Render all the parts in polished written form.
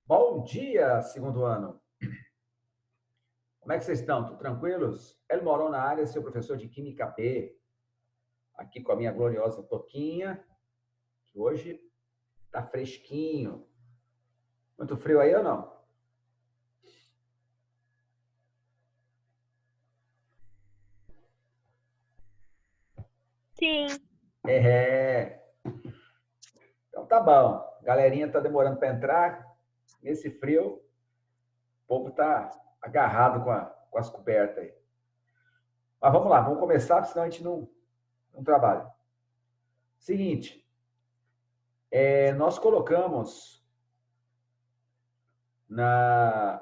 Bom dia, segundo ano. Como é que vocês estão? Tudo tranquilos? El Moron na área, seu professor de Química B, aqui com a minha gloriosa Toquinha, que hoje tá fresquinho. Muito frio aí ou não? Sim, É. Então tá bom. Galerinha tá demorando para entrar. Nesse frio, o povo tá agarrado com as cobertas aí. Mas vamos lá, vamos começar, senão a gente não trabalha. Seguinte, nós colocamos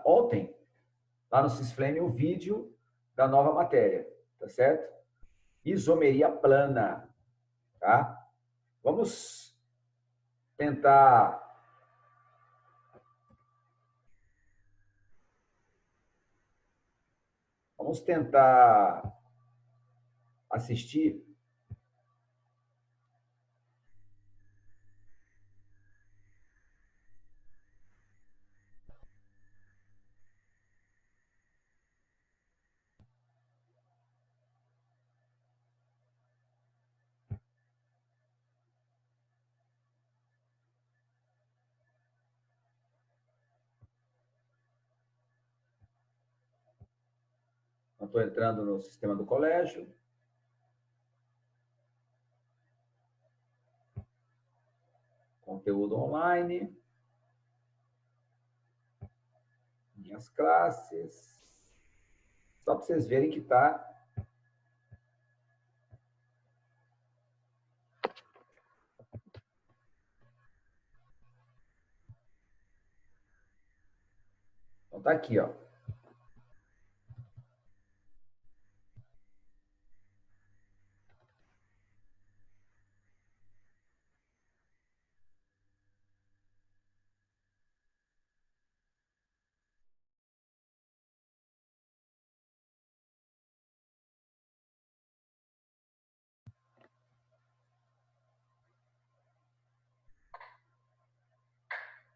ontem lá no Cisflame o vídeo da nova matéria, tá certo? Isomeria plana, tá? Vamos tentar vamos tentar assistir. Eu estou entrando no sistema do colégio. Conteúdo online. Minhas classes. Só para vocês verem que está. Então tá aqui, ó.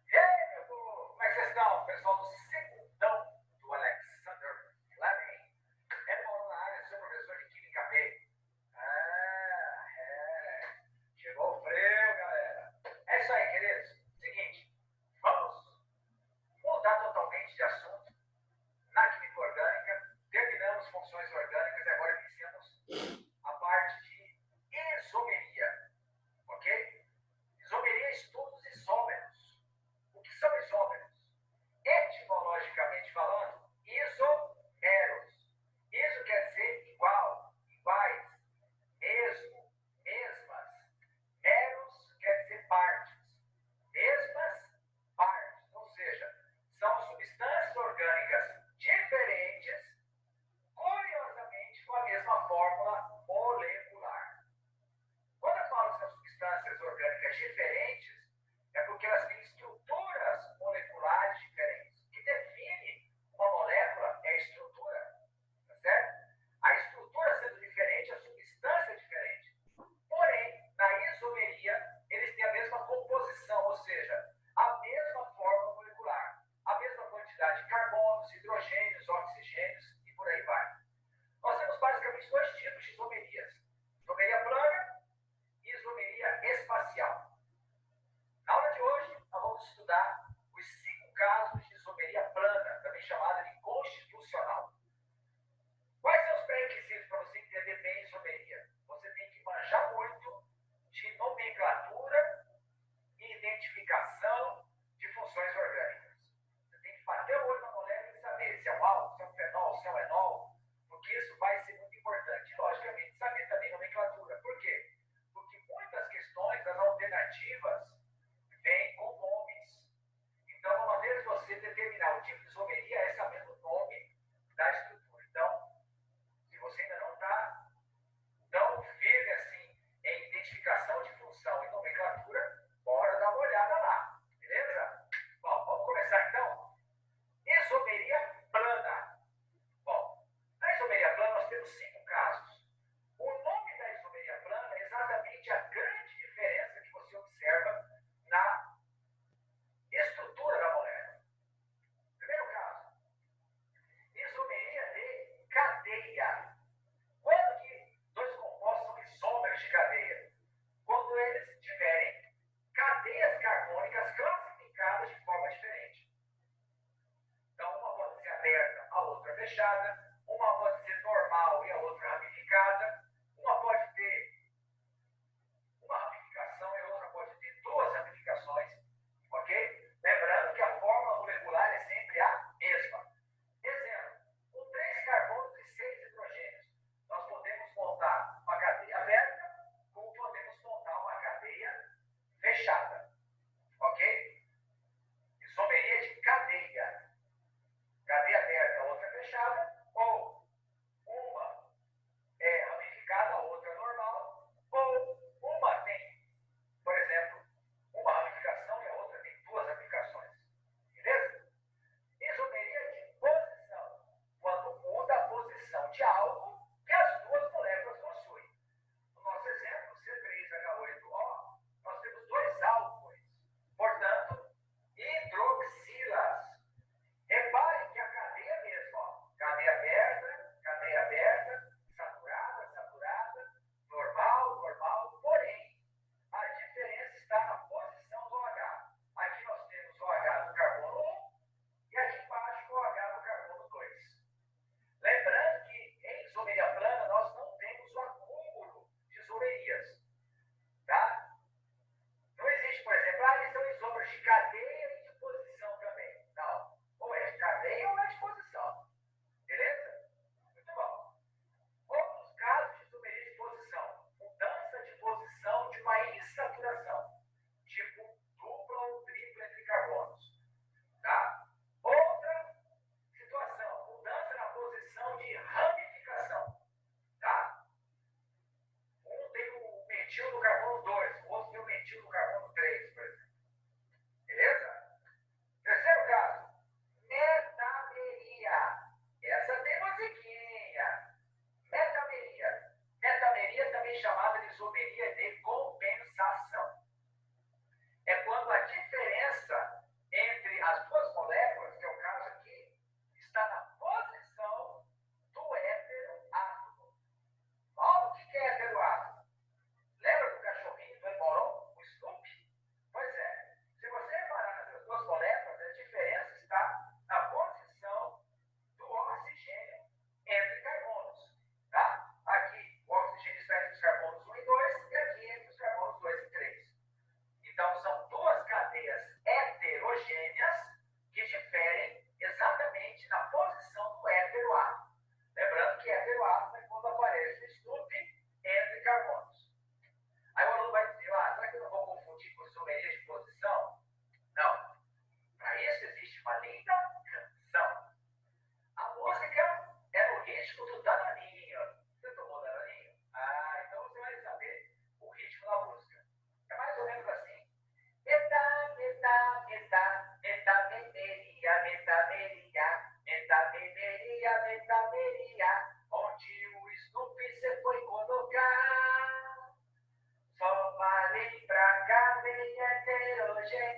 E aí, meu povo? Como é que vocês estão? Pessoal do segundão do Alexander Fleming. É na área, seu professor de Química B. Chegou o frio, galera. É isso aí, queridos. Seguinte, vamos mudar totalmente de assunto. Na química orgânica, terminamos funções orgânicas e agora iniciamos a parte de isomeria, ok? Isomeria, estudos isômeros. O que são isômeros? Etimologicamente falando, isomeros. Isso quer dizer igual, iguais, mesmo, mesmas. Meros quer dizer partes. Mesmas partes. Ou seja, são substâncias orgânicas diferentes, curiosamente com a mesma fórmula molecular. Quando eu falo que são substâncias orgânicas diferentes, é porque elas têm estruturas moleculares diferentes. O que define uma molécula é a estrutura, tá certo? A estrutura sendo diferente, a substância é diferente. Porém, na isomeria, eles têm a mesma composição, ou seja, a mesma forma molecular, a mesma quantidade de carbonos, hidrogênios, oxigênios e por aí vai. Nós temos basicamente dois tipos de isomerias: isomeria plana e isomeria espacial. Na aula de hoje, nós vamos estudar os 5 casos de isomeria plana, também chamada de constitucional. Quais são os pré-requisitos para você entender bem isomeria? Você tem que manjar muito de nomenclatura e identificação de funções orgânicas. Você tem que bater o olho na molécula e saber se é um álcool, se é um fenol, se é um enol, porque isso vai ser muito importante. E, logicamente, saber também nomenclatura. Por quê? Porque muitas questões, as alternativas, vêm com nomes. Então, uma vez você determinar o tipo de isomeria, é saber o nome da estrutura. Então, se você ainda não está tão firme assim em identificação de função e nomenclatura, bora dar uma olhada lá.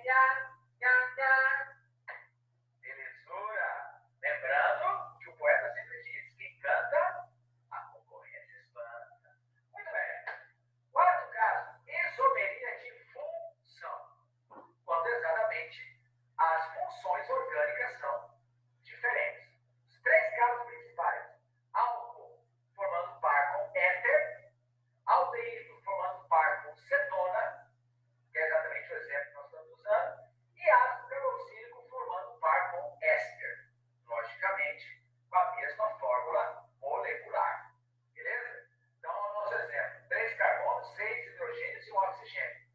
nha, nha, nha. Belezura. Lembrando que o poeta sempre diz: quem canta, a concorrência espanta. Muito bem. Quarto caso, isomeria de função. Quando exatamente as funções orgânicas são diferentes. Os três casos principais: álcool formando par com éter, aldeído formando par com cetona, que é exatamente o exemplo que nós estamos usando, e ácido carboxílico formando par com éster, logicamente com a mesma fórmula molecular. Beleza? Então, o nosso exemplo: 3 carbonos, 6 hidrogênios e um oxigênio.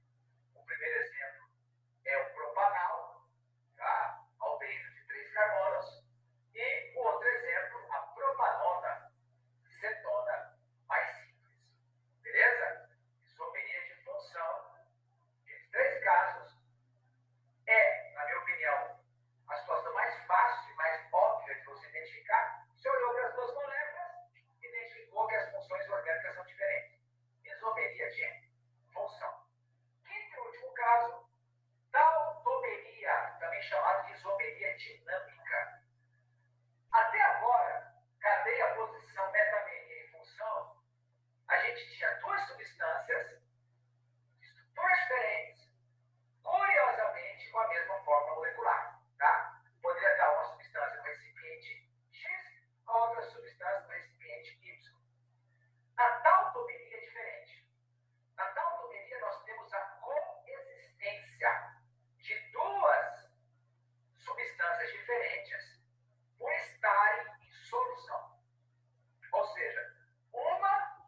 O primeiro exemplo é o propanal, tá? Aldeído de 3 carbonos. E o outro exemplo, a propanona, cetona, mais simples. Beleza? Isomeria de função. Esses 3 casos é, na minha opinião, a situação mais fácil e mais óbvia de você identificar. Você olhou para as duas moléculas e identificou que as funções orgânicas são diferentes. Isomeria de função. Quinto e último caso, tautomeria, também chamado de isomeria dinâmica. Até agora, cadeia, posição, metameria e função, a gente tinha duas substâncias de estruturas diferentes, curiosamente com a mesma fórmula molecular. Tá? Poderia dar uma substância com recipiente X, a outra substância com recipiente Y. Na tautomeria é diferente. Na tautomeria nós temos a coexistência de duas substâncias diferentes por estarem em solução. Ou seja, uma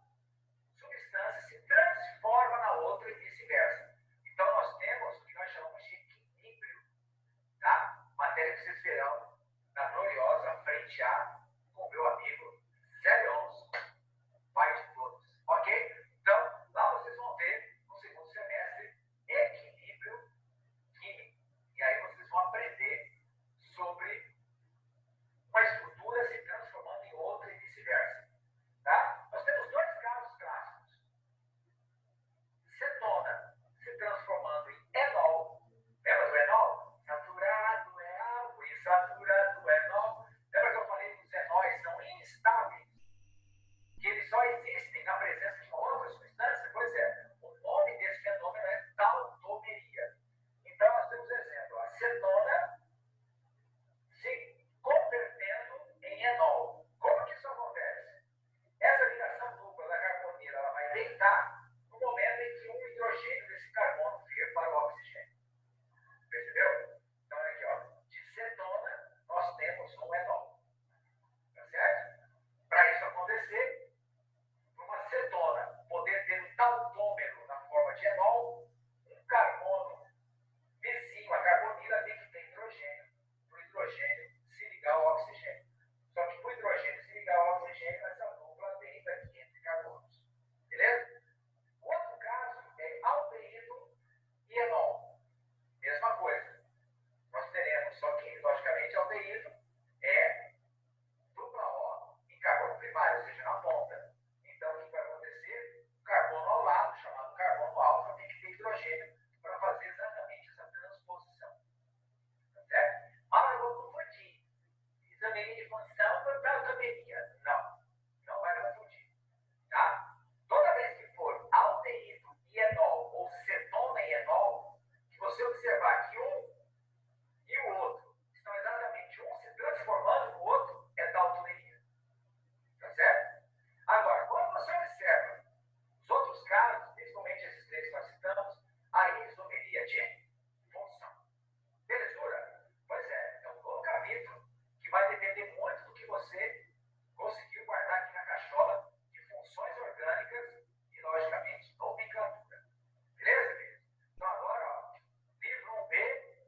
substância se transforma na outra e vice-versa. Então, nós temos o que nós chamamos de equilíbrio, tá? Matéria que vocês verão na gloriosa frente A com o meu amigo Zé Leôncio, pai de todos. Ok? Então, lá vocês vão ver no segundo semestre equilíbrio químico. E aí vocês vão aprender sobre uma estrutura se transformando em outra e vice-versa. Tá? Nós temos dois casos clássicos. Cetona se transformando em enol. Lembra do enol? Saturado é água e saturado é enol. Lembra que eu falei que os enóis são instáveis? Que eles só existem na presença de uma outra substância? Pois é, o nome desse fenômeno é tautomeria. Então, nós temos exemplo: a cetona se convertendo em enol. Como que isso acontece? Essa ligação dupla da carbonila ela vai deitar no momento em que um hidrogênio desse carbono vir para o oxigênio. Percebeu? Então, aqui, ó, de cetona, nós temos um enol. Tá certo? Para isso acontecer, para uma cetona poder ter um tautômero na forma de enol, um carbono vizinho à carbonila tem que ter hidrogênio, para o hidrogênio se ligar ao oxigênio. Só que para o hidrogênio se ligar ao oxigênio, essa dupla deita aqui entre carbonos. Beleza? O outro caso é aldeído e enol. Mesma coisa. Nós teremos, só que, logicamente, aldeído é dupla O em carbono primário, ou seja, na ponta. Então, o que vai acontecer? O carbono ao lado, chamado carbono alfa, tem que ter hidrogênio para fazer exatamente essa transposição. Tá certo? Ah, eu vou confundir. Isomeria de função com tautomeria. Não, não vai confundir. Tá? Toda vez que for aldeído e enol, ou cetona e enol, que você observar que um e o outro estão exatamente um se transformando no outro, é tautomeria. Tá certo? Agora, quando você observa os outros casos, principalmente esses três que nós citamos, aí isomeria de função. Belezura? Pois é um novo capítulo que vai depender muito do que você conseguiu guardar aqui na cachola de funções orgânicas e, logicamente, nomenclatura. Beleza, querido? Então, agora, ó, livro 1B,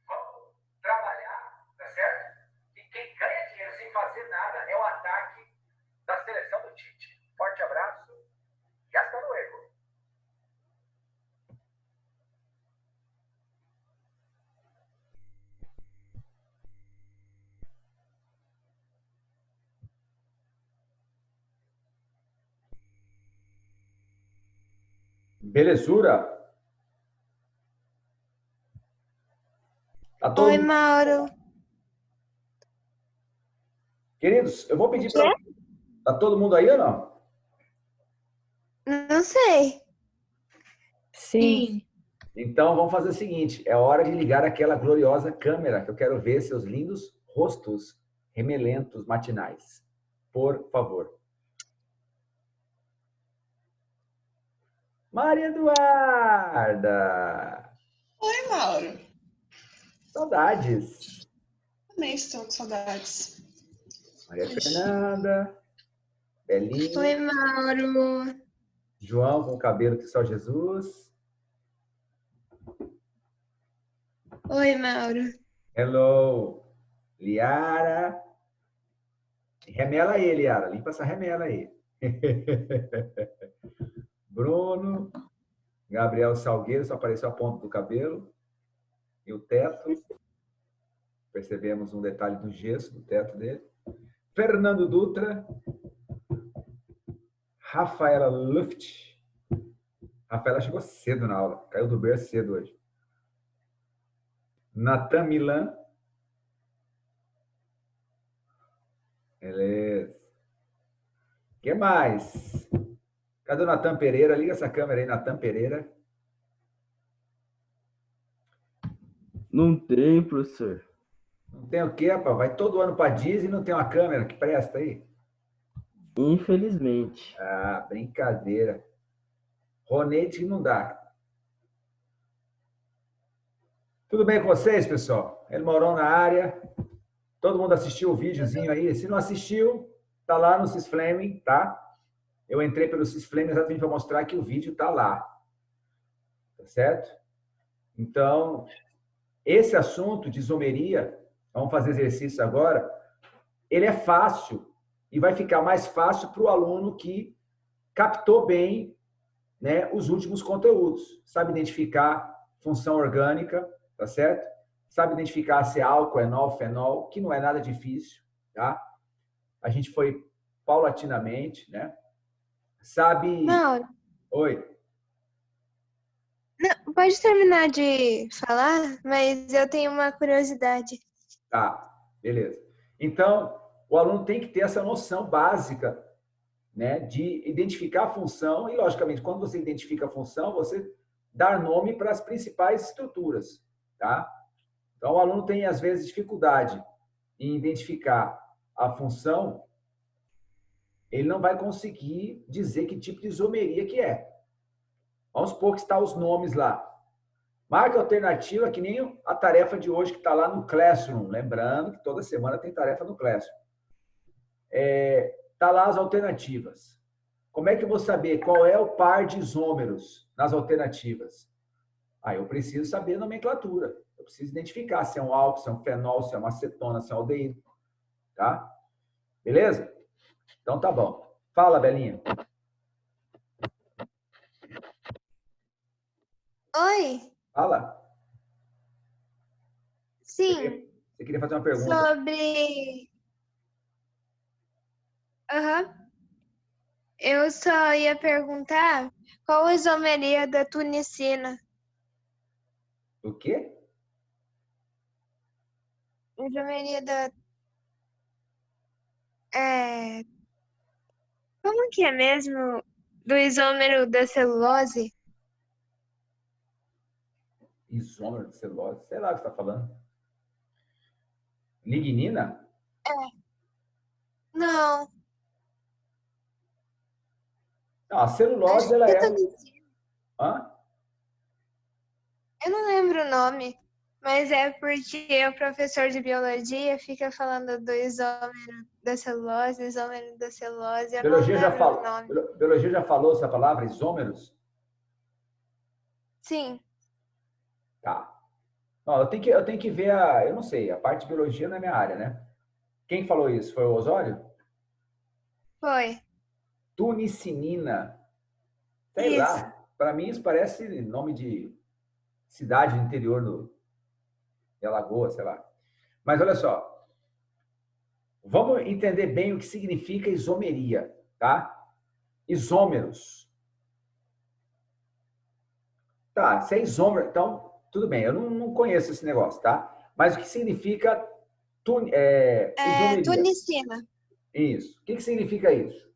vamos trabalhar, tá certo? E quem ganha dinheiro sem fazer nada é o ataque da seleção do Tite. Forte abraço e hasta luego. Belezura? Tá todo Oi, mundo... Mauro. Queridos, eu vou O pedir quê? para... Tá todo mundo aí ou não? Não sei. Sim. Então, vamos fazer o seguinte. É hora de ligar aquela gloriosa câmera, que eu quero ver seus lindos rostos remelentos matinais. Por favor. Maria Eduarda! Oi, Mauro. Saudades! Também estou com saudades. Maria Fernanda, Belinha, Oi, Mauro. João com cabelo que só Jesus. Oi, Mauro. Hello, Liara. Remela aí, Liara. Limpa essa remela aí. Bruno, Gabriel Salgueiro, só apareceu a ponta do cabelo. E o teto. Percebemos um detalhe do gesso do teto dele. Fernando Dutra. Rafaela Luft. Rafaela chegou cedo na aula. Caiu do berço cedo hoje. Natan Milan. Beleza. O que mais? Cadê o Natan Pereira? Liga essa câmera aí, Natan Pereira. Não tem, professor. Não tem o quê, rapaz? Vai todo ano para Disney e não tem uma câmera que presta aí? Infelizmente. Ah, brincadeira. Ronete não dá. Tudo bem com vocês, pessoal? Ele morou na área. Todo mundo assistiu o videozinho aí? Se não assistiu, tá lá no Cisflame, tá? Eu entrei pelo Cisflame exatamente para mostrar que o vídeo tá lá. Tá certo? Então, esse assunto de isomeria, vamos fazer exercício agora, ele é fácil e vai ficar mais fácil para o aluno que captou bem, né, os últimos conteúdos. Sabe identificar função orgânica, tá certo? Sabe identificar se é álcool, enol, fenol, que não é nada difícil, tá? A gente foi paulatinamente, né? Sabe... Mauro, Oi. não, pode terminar de falar, mas eu tenho uma curiosidade. Tá, beleza. Então, o aluno tem que ter essa noção básica, né, de identificar a função e, logicamente, quando você identifica a função, você dar nome para as principais estruturas, tá? Então, o aluno tem, às vezes, dificuldade em identificar a função, ele não vai conseguir dizer que tipo de isomeria que é. Vamos supor que está os nomes lá. Marca alternativa, que nem a tarefa de hoje que está lá no Classroom. Lembrando que toda semana tem tarefa no Classroom. Está lá as alternativas. Como é que eu vou saber qual é o par de isômeros nas alternativas? Eu preciso saber a nomenclatura. Eu preciso identificar se é um álcool, se é um fenol, se é uma acetona, se é um aldeído. Tá? Beleza? Então tá bom. Fala, Belinha. Oi? Fala. Sim, Você queria fazer uma pergunta. sobre... Aham. Eu só ia perguntar qual a isomeria da tunicina. O quê? Isomeria da... É... Como que é mesmo? Do isômero da celulose? Isômero de celulose. Sei lá o que você está falando. Lignina? Não. Não, a celulose, Acho ela que é é... tunicina. Hã? Eu não lembro o nome, mas é porque o professor de biologia fica falando do isômero da celulose, eu não Biologia já lembro o falou. nome. Biologia já falou essa palavra, isômeros? Sim, Tá. Não, eu tenho que ver a... Eu não sei, a parte de biologia não é minha área, né? Quem falou isso? Foi o Osório? foi. Tunicinina. Sei Isso. lá. Para mim isso parece nome de cidade do interior de Alagoas, sei lá. Mas olha só. Vamos entender bem o que significa isomeria, tá? Isômeros. Tá, se é isômero, então, tudo bem, eu não conheço esse negócio, tá? Mas o que significa isomeria? Tunicina. Isso. O que significa isso?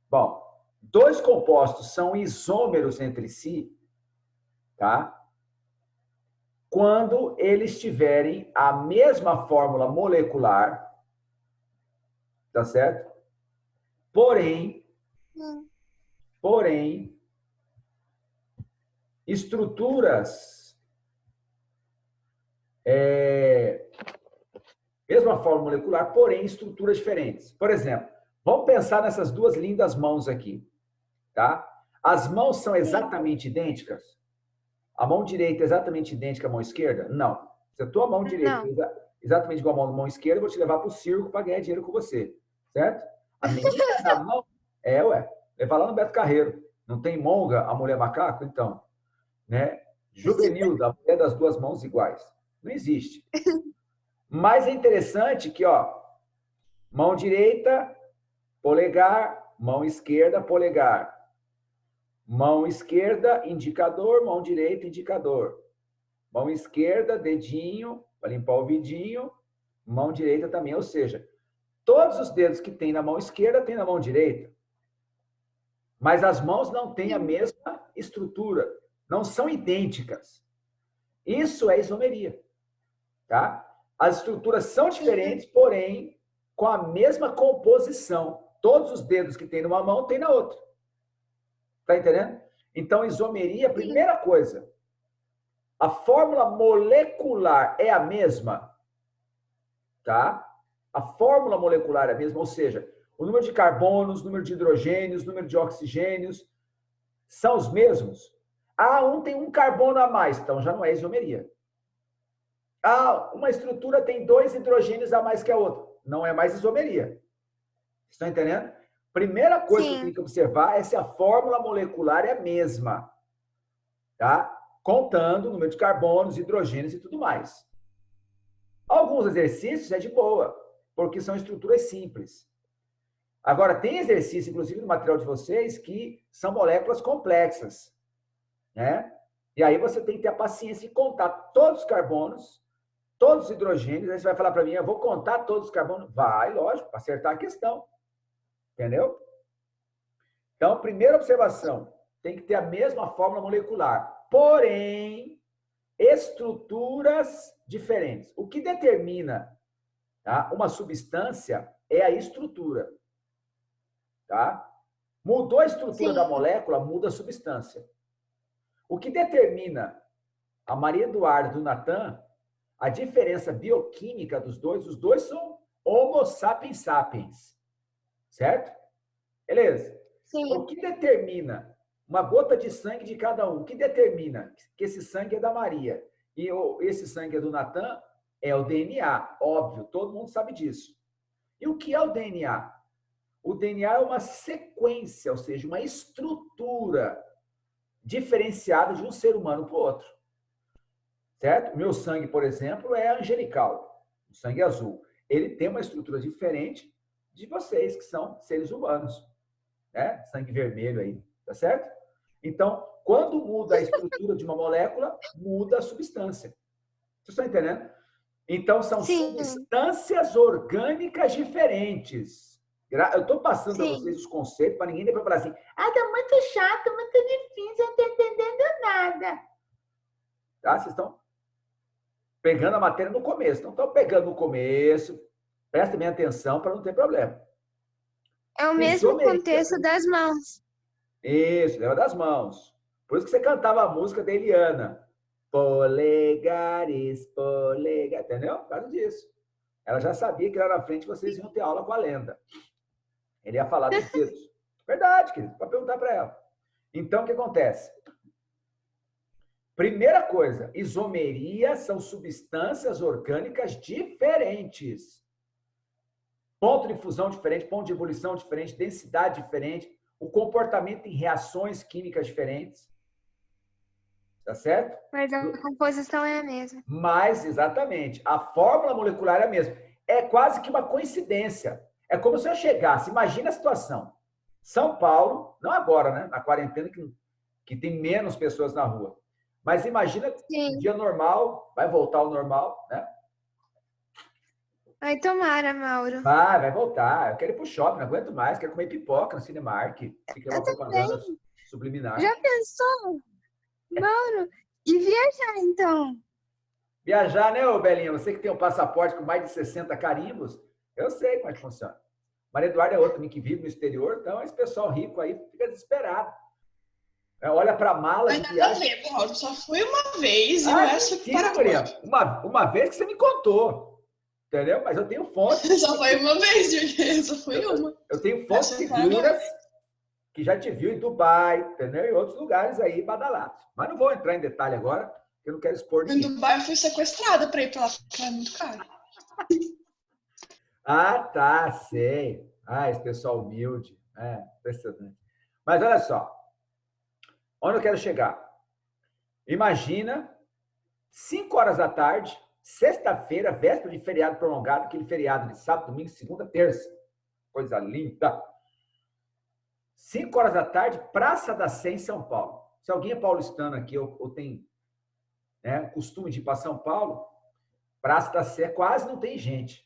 Bom, dois compostos são isômeros entre si, tá? Quando eles tiverem a mesma fórmula molecular, tá certo? Porém, estruturas, mesma fórmula molecular, porém estruturas diferentes. Por exemplo, vamos pensar nessas duas lindas mãos aqui, tá? As mãos são exatamente idênticas? A mão direita é exatamente idêntica à mão esquerda? Não. Se a tua mão direita é exatamente igual à mão esquerda, eu vou te levar para o circo para ganhar dinheiro com você, certo? A menina da mão, levar lá no Beto Carreiro. Não tem monga, a mulher macaco? Então, né? Juvenil, da mulher das duas mãos iguais. Não existe. Mas é interessante que, ó, mão direita, polegar, mão esquerda, polegar. Mão esquerda, indicador, mão direita, indicador. Mão esquerda, dedinho, para limpar o vidinho. Mão direita também, ou seja, todos os dedos que tem na mão esquerda tem na mão direita. Mas as mãos não têm a mesma estrutura, não são idênticas. Isso é isomeria, tá? As estruturas são diferentes, porém, com a mesma composição. Todos os dedos que tem numa mão tem na outra. Tá entendendo? Então, isomeria, primeira coisa, a fórmula molecular é a mesma, tá? A fórmula molecular é a mesma, ou seja, o número de carbonos, o número de hidrogênios, o número de oxigênios são os mesmos. Ah, um tem um carbono a mais, então já não é isomeria. Ah, uma estrutura tem 2 hidrogênios a mais que a outra, não é mais isomeria. Estão entendendo? Primeira coisa que eu tenho que observar é se a fórmula molecular é a mesma, tá? Contando o número de carbonos, hidrogênios e tudo mais. Alguns exercícios é de boa, porque são estruturas simples. Agora, tem exercício, inclusive no material de vocês, que são moléculas complexas, né? E aí você tem que ter a paciência de contar todos os carbonos, todos os hidrogênios. Aí você vai falar para mim, eu vou contar todos os carbonos? Vai, lógico, para acertar a questão. Entendeu? Então, primeira observação, tem que ter a mesma fórmula molecular, porém, estruturas diferentes. O que determina, tá, uma substância é a estrutura. Tá? Mudou a estrutura da molécula, muda a substância. O que determina a Maria Eduarda e o Natan, a diferença bioquímica dos dois, os dois são Homo sapiens sapiens. Certo? Beleza. Então, o que determina uma gota de sangue de cada um? O que determina que esse sangue é da Maria e esse sangue é do Natan? É o DNA, óbvio, todo mundo sabe disso. E o que é o DNA? O DNA é uma sequência, ou seja, uma estrutura diferenciada de um ser humano para o outro. Certo? Meu sangue, por exemplo, é angelical, o sangue azul. Ele tem uma estrutura diferente de vocês, que são seres humanos, né? Sangue vermelho aí, tá certo? Então, quando muda a estrutura de uma molécula, muda a substância. Vocês estão entendendo? Então, são substâncias orgânicas diferentes. Eu estou passando para vocês os conceitos, para ninguém depois falar assim, tá muito chato, muito difícil, eu não estou entendendo nada. Tá? Vocês estão pegando a matéria no começo. Então, estão pegando no começo, prestem bem atenção para não ter problema. É o mesmo contexto das mãos. Isso, lembra das mãos. Por isso que você cantava a música da Eliana. Polegares, polegares. Entendeu? Por causa disso. Ela já sabia que lá na frente vocês iam ter aula com a Lenda. Ele ia falar dos dedos. Verdade, querido. Pode perguntar para ela. Então, o que acontece? Primeira coisa, isomeria são substâncias orgânicas diferentes. Ponto de fusão diferente, ponto de ebulição diferente, densidade diferente, o comportamento em reações químicas diferentes. Tá certo? Mas a composição é a mesma. Mas, exatamente, a fórmula molecular é a mesma. É quase que uma coincidência. É como se eu chegasse, imagina a situação. São Paulo, não agora, né? Na quarentena, que tem menos pessoas na rua. Mas imagina um dia normal, vai voltar ao normal, né? Ai, tomara, Mauro. Vai voltar. Eu quero ir pro shopping, não aguento mais. Quero comer pipoca no Cinemark. Fica Eu uma propaganda também. subliminar. Já pensou? Mauro, e viajar então? Viajar, né, ô Belinha? Você que tem um passaporte com mais de 60 carimbos, eu sei como é que funciona. Maria Eduarda é outra que vive no exterior, então esse pessoal rico aí fica desesperado. Olha para a mala Mas de nada a viagem. ver, Mauro. Só fui uma vez e o resto foi Mentira, para Maria. fora. Uma vez que você me contou, entendeu? Mas eu tenho fontes. Só foi uma vez, Juliana. Só foi uma. Eu tenho fontes Essa foi agora. seguras que já te viu em Dubai, entendeu? E outros lugares aí badalados. Mas não vou entrar em detalhe agora, porque eu não quero expor Em ninguém. Dubai eu fui sequestrada para ir para lá, porque é muito caro. Ah, tá, sei. Ah, esse pessoal humilde. Impressionante. Mas olha só. Onde eu quero chegar? Imagina, 5 horas da tarde, sexta-feira, véspera de feriado prolongado, aquele feriado de sábado, domingo, segunda, terça. Coisa linda. 5 horas da tarde, Praça da Sé, em São Paulo. Se alguém é paulistano aqui ou tem costume de ir para São Paulo, Praça da Sé quase não tem gente.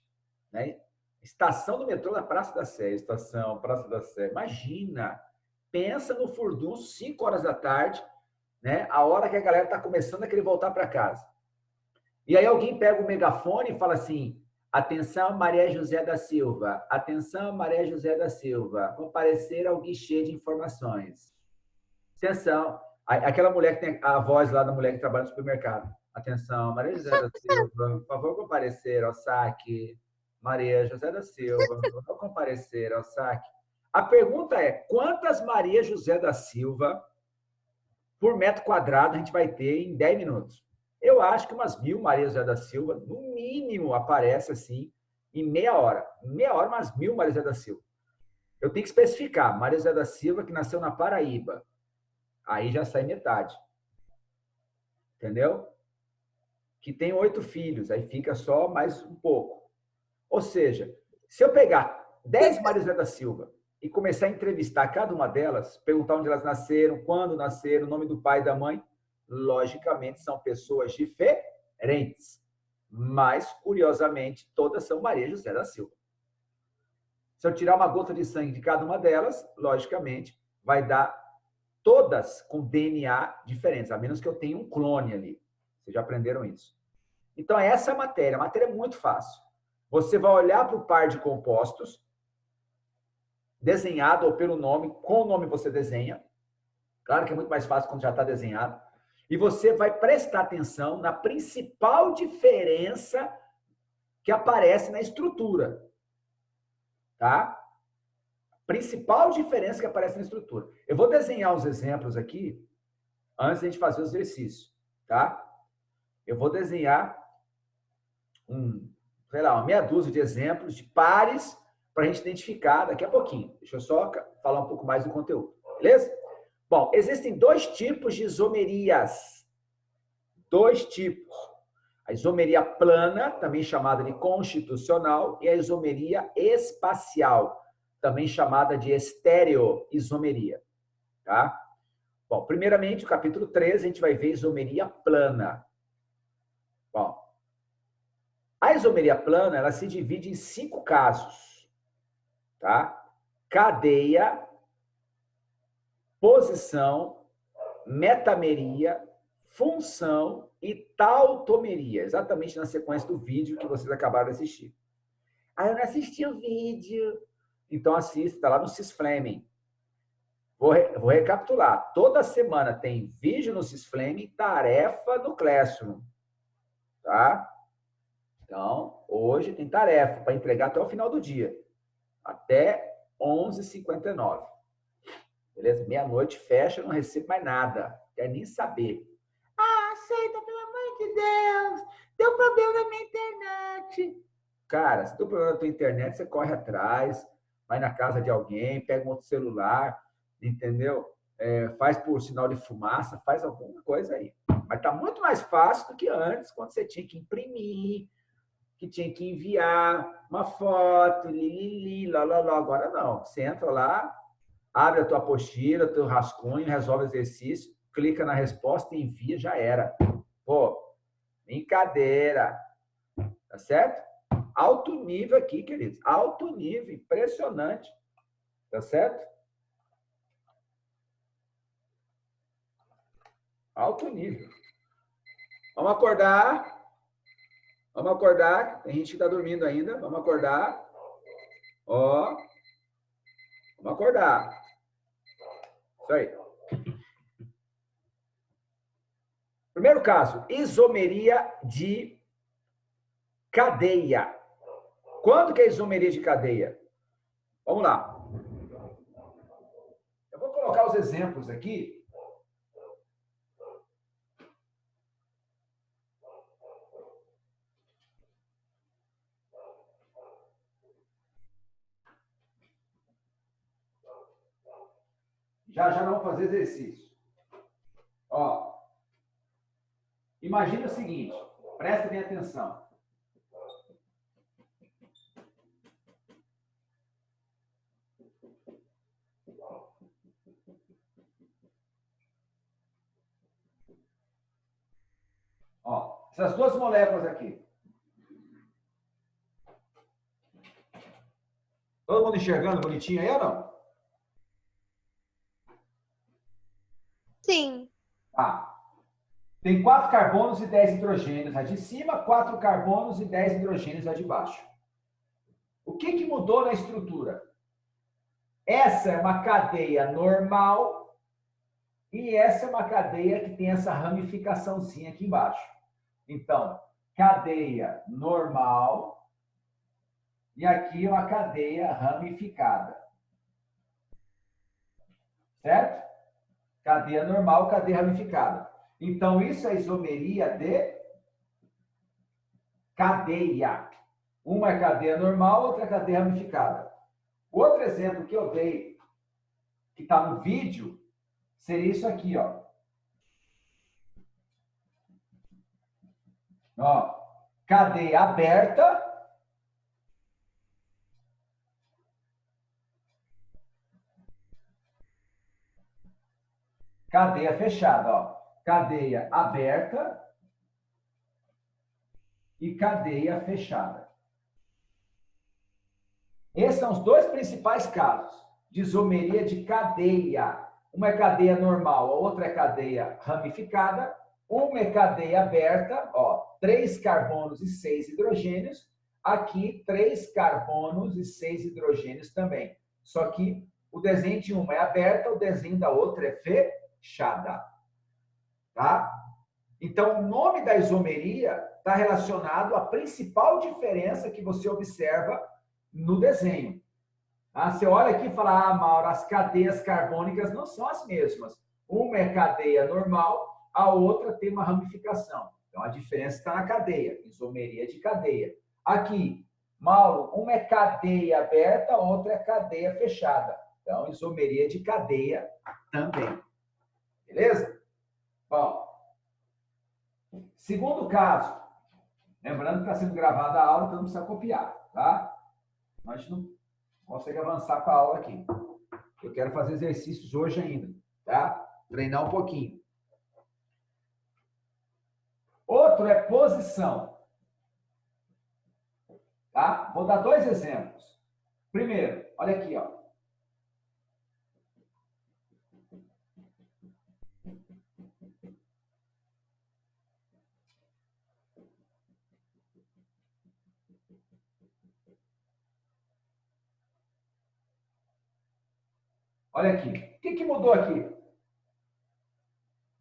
Né? Estação do metrô da Praça da Sé. Estação, Praça da Sé. Imagina. Pensa no furdunço, 5 horas da tarde, né? A hora que a galera está começando a querer voltar para casa. E aí alguém pega o megafone e fala assim: atenção, Maria José da Silva. Atenção, Maria José da Silva. Comparecer ao guichê de informações. Atenção. Aquela mulher que tem a voz lá da mulher que trabalha no supermercado. Atenção, Maria José da Silva. Por favor, comparecer ao saque. Maria José da Silva. Por favor, comparecer ao saque. A pergunta é: quantas Maria José da Silva por metro quadrado a gente vai ter em 10 minutos? Eu acho que umas 1.000 Maria José da Silva, no mínimo, aparece assim em meia hora. Meia hora, umas 1.000 Maria José da Silva. Eu tenho que especificar. Maria José da Silva, que nasceu na Paraíba. Aí já sai metade. Entendeu? Que tem 8 filhos. Aí fica só mais um pouco. Ou seja, se eu pegar 10 Maria José da Silva e começar a entrevistar cada uma delas, perguntar onde elas nasceram, quando nasceram, o nome do pai e da mãe, logicamente são pessoas diferentes. Mas, curiosamente, todas são Maria José da Silva. Se eu tirar uma gota de sangue de cada uma delas, logicamente, vai dar todas com DNA diferentes, a menos que eu tenha um clone ali. Vocês já aprenderam isso. Então, essa é a matéria. A matéria é muito fácil. Você vai olhar para o par de compostos, desenhado ou pelo nome, com o nome você desenha. Claro que é muito mais fácil quando já está desenhado. E você vai prestar atenção na principal diferença que aparece na estrutura. Tá? Principal diferença que aparece na estrutura. Eu vou desenhar uns exemplos aqui, antes de a gente fazer o exercício. Tá? Eu vou desenhar uma meia dúzia de exemplos de pares para a gente identificar daqui a pouquinho. Deixa eu só falar um pouco mais do conteúdo. Beleza? Bom, existem 2 tipos de isomerias. 2 tipos. A isomeria plana, também chamada de constitucional, e a isomeria espacial, também chamada de estereoisomeria. Tá? Bom, primeiramente, no capítulo 13, a gente vai ver isomeria plana. Bom, a isomeria plana, ela se divide em 5 casos. Tá? Cadeia, posição, metameria, função e tautomeria. Exatamente na sequência do vídeo que vocês acabaram de assistir. Eu não assisti o vídeo. Então assista lá no Cisflaming. Vou recapitular. Toda semana tem vídeo no Cisflaming, tarefa no Classroom. Tá? Então, hoje tem tarefa para entregar até o final do dia. Até 11h59. Beleza? Meia-noite fecha, não recebo mais nada. Quero nem saber. Aceita, pelo amor de Deus. Deu problema na minha internet. Cara, se deu problema na tua internet, você corre atrás, vai na casa de alguém, pega um outro celular, entendeu? Faz por sinal de fumaça, faz alguma coisa aí. Mas tá muito mais fácil do que antes, quando você tinha que imprimir, que tinha que enviar uma foto, lá. Agora não. Você entra lá, abre a tua apostila, teu rascunho, resolve o exercício, clica na resposta e envia, já era. Pô, brincadeira. Tá certo? Alto nível aqui, queridos. Alto nível, impressionante. Tá certo? Alto nível. Vamos acordar. Vamos acordar. Tem gente que está dormindo ainda. Vamos acordar. Ó. Vamos acordar. Isso aí. Primeiro caso, isomeria de cadeia. Quando que é isomeria de cadeia? Vamos lá. Eu vou colocar os exemplos aqui. Já vamos fazer exercício. Ó. Imagina o seguinte, presta bem atenção. Ó, essas duas moléculas aqui. Todo mundo enxergando bonitinho aí ou não? Sim. Tá. Tem 4 carbonos e 10 hidrogênios a de cima, 4 carbonos e 10 hidrogênios a de baixo. O que mudou na estrutura? Essa é uma cadeia normal e essa é uma cadeia que tem essa ramificaçãozinha aqui embaixo. Então, cadeia normal e aqui uma cadeia ramificada. Certo? Cadeia normal, cadeia ramificada. Então, isso é isomeria de cadeia. Uma é cadeia normal, outra é cadeia ramificada. Outro exemplo que eu dei, que está no vídeo, seria isso aqui, ó. Ó, cadeia aberta. Cadeia fechada, ó. Cadeia aberta e cadeia fechada. Esses são os dois principais casos de isomeria de cadeia. Uma é cadeia normal, a outra é cadeia ramificada. Uma é cadeia aberta, ó, 3 carbonos e 6 hidrogênios. Aqui, 3 carbonos e 6 hidrogênios também. Só que o desenho de uma é aberta, o desenho da outra é fechada. Tá? Então, o nome da isomeria está relacionado à principal diferença que você observa no desenho. Tá? Você olha aqui e fala, ah, Mauro, as cadeias carbônicas não são as mesmas. Uma é cadeia normal, a outra tem uma ramificação. Então, a diferença está na cadeia, isomeria de cadeia. Aqui, Mauro, uma é cadeia aberta, a outra é cadeia fechada. Então, isomeria de cadeia também. Beleza? Bom, segundo caso, lembrando que está sendo gravada a aula, então não precisa copiar, tá? Mas a gente não consegue avançar com a aula aqui. Eu quero fazer exercícios hoje ainda, tá? Treinar um pouquinho. Outro é posição. Tá? Vou dar 2 exemplos. Primeiro, olha aqui, ó. Olha aqui. O que mudou aqui?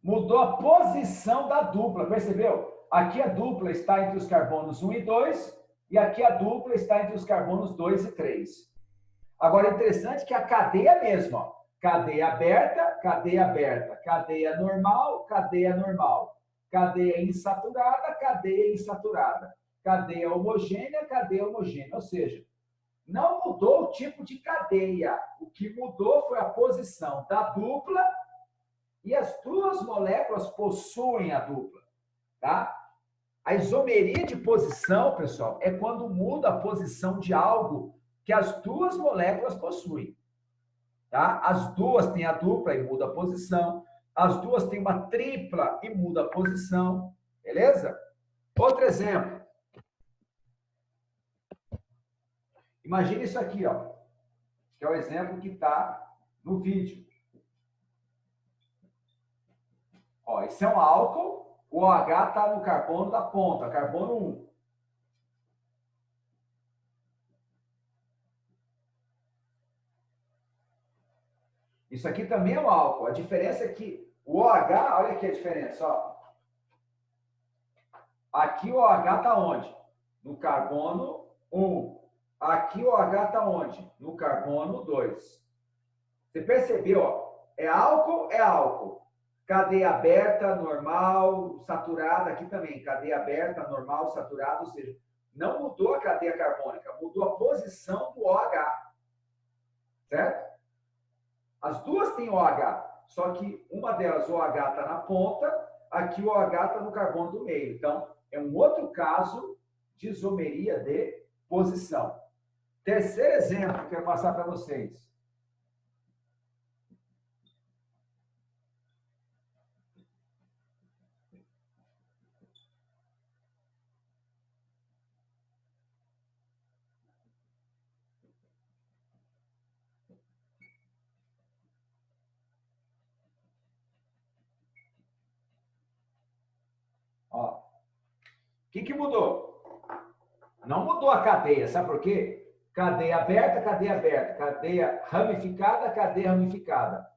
Mudou a posição da dupla, percebeu? Aqui a dupla está entre os carbonos 1 e 2, e aqui a dupla está entre os carbonos 2 e 3. Agora, é interessante que a cadeia é a mesma, ó. Cadeia aberta, cadeia aberta. Cadeia normal, cadeia normal. Cadeia insaturada, cadeia insaturada. Cadeia homogênea, cadeia homogênea. Ou seja, não mudou o tipo de cadeia. O que mudou foi a posição da dupla e as duas moléculas possuem a dupla, tá? A isomeria de posição, pessoal, é quando muda a posição de algo que as duas moléculas possuem, tá? As duas têm a dupla e muda a posição. As duas têm uma tripla e muda a posição, beleza? Outro exemplo. Imagina isso aqui, ó, que é o exemplo que está no vídeo. Ó, esse é um álcool, o OH está no carbono da ponta, carbono 1. Isso aqui também é um álcool. A diferença é que o OH, olha aqui a diferença, ó. Aqui o OH está onde? No carbono 1. Aqui o OH está onde? No carbono 2. Você percebeu, ó? É álcool, é álcool. Cadeia aberta, normal, saturada, aqui também. Cadeia aberta, normal, saturada, ou seja, não mudou a cadeia carbônica, mudou a posição do OH. Certo? As duas têm OH, só que uma delas, o OH está na ponta, aqui o OH está no carbono do meio. Então, é um outro caso de isomeria de posição. Terceiro exemplo que eu quero passar para vocês. Ó, o que mudou? Não mudou a cadeia, sabe por quê? Cadeia aberta, cadeia ramificada, cadeia ramificada.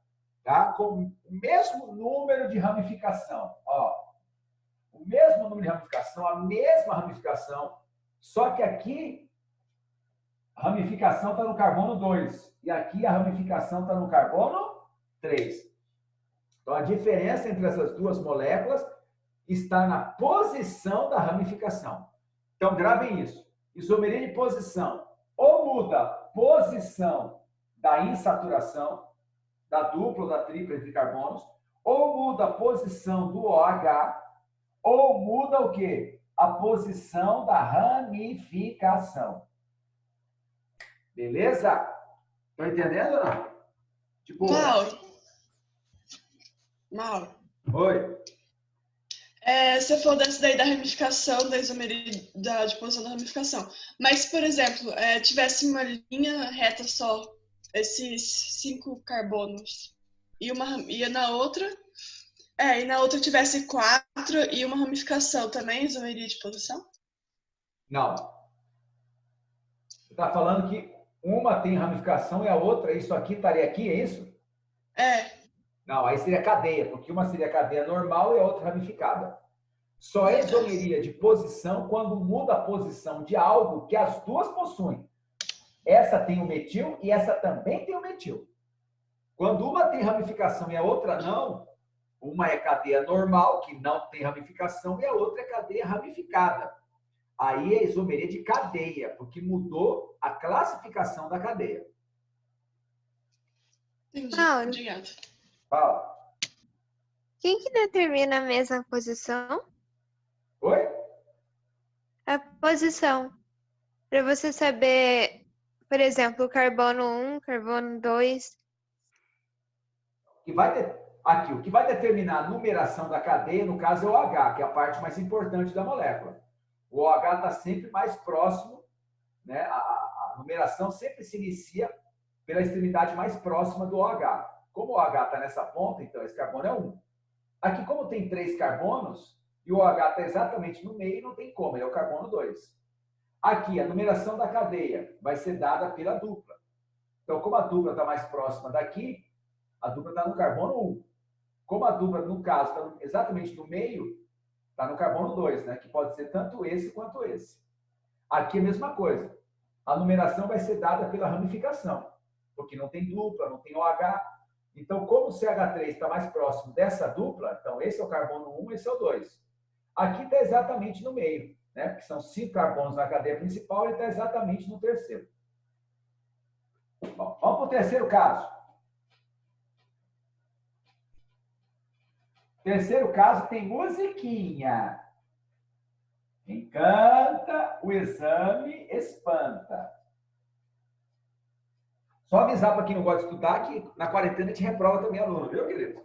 Tá? Com o mesmo número de ramificação. Ó, o mesmo número de ramificação, a mesma ramificação, só que aqui a ramificação está no carbono 2 e aqui a ramificação está no carbono 3. Então, a diferença entre essas duas moléculas está na posição da ramificação. Então, gravem isso. Isomeria de posição. Ou muda a posição da insaturação, da dupla ou da tripla entre carbonos, ou muda a posição do OH, ou muda o quê? A posição da ramificação. Beleza? Estão entendendo ou não? Tipo... Mauro. Oi. Você falou dessa daí da ramificação, da isomeria, de posição da ramificação. Mas, se, por exemplo, tivesse uma linha reta só, esses 5 carbonos, e na outra tivesse 4 e uma ramificação, também isomeria de posição? Não. Você está falando que uma tem ramificação e a outra, isso aqui estaria aqui, é isso? Não, aí seria cadeia, porque uma seria cadeia normal e a outra ramificada. Só é isomeria de posição quando muda a posição de algo que as duas possuem. Essa tem o metil e essa também tem o metil. Quando uma tem ramificação e a outra não, uma é cadeia normal, que não tem ramificação, e a outra é cadeia ramificada. Aí é isomeria de cadeia, porque mudou a classificação da cadeia. Entendi. Mauro, Obrigada. Fala. quem que determina a mesma posição? Oi? A posição. Para você saber, por exemplo, carbono 1, carbono 2. Aqui, o que vai determinar a numeração da cadeia, no caso, é o H, que é a parte mais importante da molécula. O OH está sempre mais próximo, né? A numeração sempre se inicia pela extremidade mais próxima do OH. Como o OH está nessa ponta, então esse carbono é 1. Aqui, como tem 3 carbonos, e o OH está exatamente no meio, não tem como, ele é o carbono 2. Aqui, a numeração da cadeia vai ser dada pela dupla. Então, como a dupla está mais próxima daqui, a dupla está no carbono 1. Como a dupla, no caso, está exatamente no meio, está no carbono 2, né? Que pode ser tanto esse quanto esse. Aqui é a mesma coisa. A numeração vai ser dada pela ramificação, porque não tem dupla, não tem OH. Então, como o CH3 está mais próximo dessa dupla, então esse é o carbono 1, esse é o 2. Aqui está exatamente no meio, né? Porque são 5 carbonos na cadeia principal, ele está exatamente no terceiro. Bom, vamos para o terceiro caso. Terceiro caso tem musiquinha. Quem canta, o exame espanta. Só avisar para quem não gosta de estudar que na quarentena a gente reprova também aluno, viu, querido?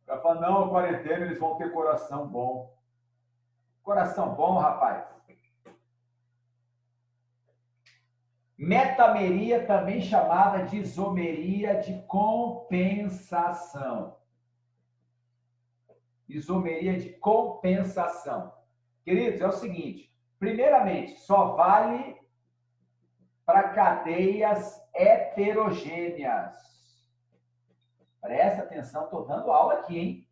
Vai falar, não, quarentena eles vão ter coração bom. Coração bom, rapaz. Metameria, também chamada de isomeria de compensação. Isomeria de compensação. Queridos, é o seguinte. Primeiramente, só vale para cadeias heterogêneas. Presta atenção, estou dando aula aqui, hein?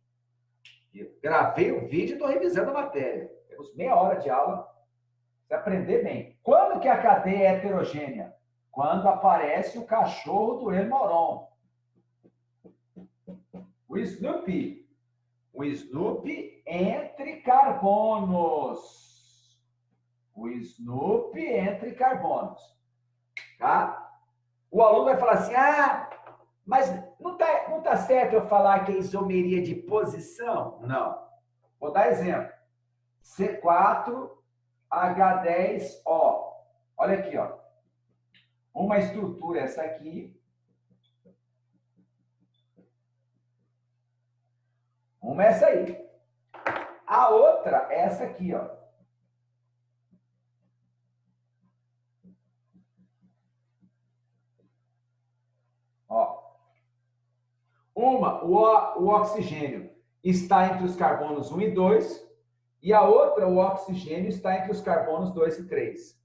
Eu gravei o vídeo e estou revisando a matéria. Temos meia hora de aula. Você aprender bem. Quando que a cadeia é heterogênea? Quando aparece o cachorro do Elmoron. O Snoopy. O Snoopy entre carbonos. O Snoopy entre carbonos. Tá? O aluno vai falar assim, mas não tá certo eu falar que é isomeria de posição? Não. Vou dar exemplo. C4H10O. Olha aqui, ó. Uma estrutura essa aqui. Uma é essa aí. A outra é essa aqui, ó. Ó. Uma, o oxigênio está entre os carbonos 1 e 2, e a outra, o oxigênio, está entre os carbonos 2 e 3.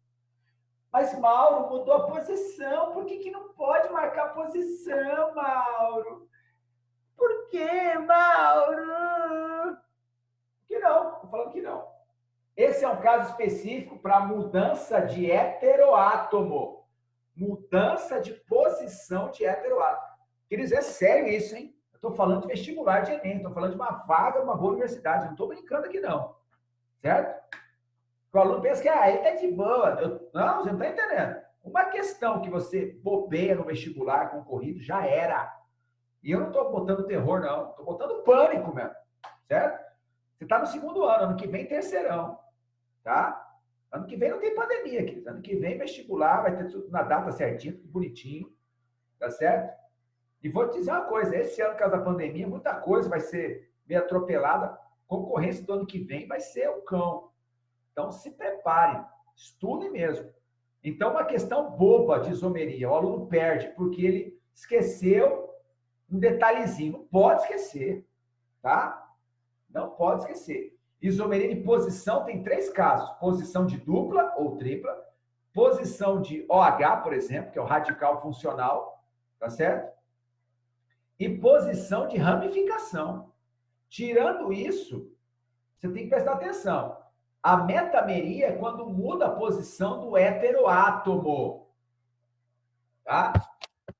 Mas, Mauro, mudou a posição. Por que não pode marcar posição, Mauro? Por quê, Mauro? Que não, estou falando que não. Esse é um caso específico para mudança de heteroátomo. Mudança de posição de heteroátomo. Queridos, é sério isso, hein? Eu estou falando de vestibular de Enem, estou falando de uma vaga numa boa universidade, não estou brincando aqui, não. Certo? O aluno pensa que ele está de boa. Não, você não está entendendo. Uma questão que você bobeia no vestibular concorrido já era. E eu não estou botando terror, não. Estou botando pânico mesmo. Certo? Você está no segundo ano que vem terceirão. Tá? Ano que vem não tem pandemia, querido. Ano que vem vestibular, vai ter tudo na data certinha, tudo bonitinho. Tá certo? E vou te dizer uma coisa, esse ano, por causa da pandemia, muita coisa vai ser meio atropelada. Concorrência do ano que vem vai ser o cão. Então, se preparem, estudem mesmo. Então, uma questão boba de isomeria, o aluno perde porque ele esqueceu um detalhezinho. Não pode esquecer, tá? Não pode esquecer. Isomeria de posição tem 3 casos. Posição de dupla ou tripla, posição de OH, por exemplo, que é o radical funcional, tá certo? E posição de ramificação. Tirando isso, você tem que prestar atenção. A metameria é quando muda a posição do heteroátomo. Tá?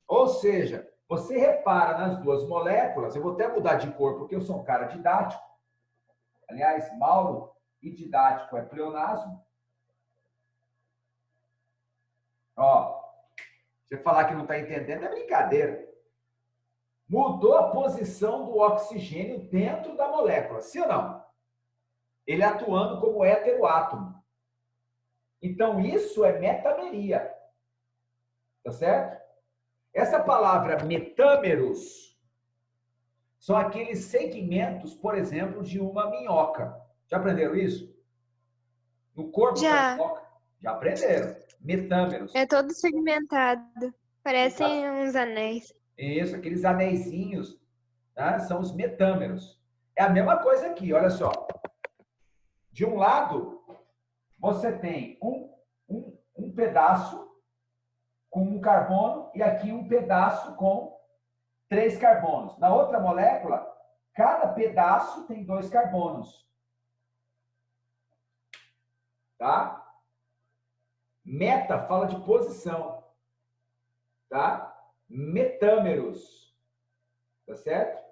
Ou seja, você repara nas duas moléculas, eu vou até mudar de cor porque eu sou um cara didático. Aliás, Mauro e didático é pleonasmo. Ó, você falar que não está entendendo é brincadeira. Mudou a posição do oxigênio dentro da molécula, sim ou não? Ele atuando como heteroátomo. Então, isso é metameria. Tá certo? Essa palavra metâmeros são aqueles segmentos, por exemplo, de uma minhoca. Já aprenderam isso? No corpo da minhoca? Já aprenderam. Metâmeros. É todo segmentado. Parecem uns anéis. Isso, aqueles anéisinhos, tá? São os metâmeros. É a mesma coisa aqui, olha só. De um lado, você tem um pedaço com um carbono e aqui um pedaço com 3 carbonos. Na outra molécula, cada pedaço tem 2 carbonos. Tá? Meta fala de posição. Tá? Metâmeros. Tá certo?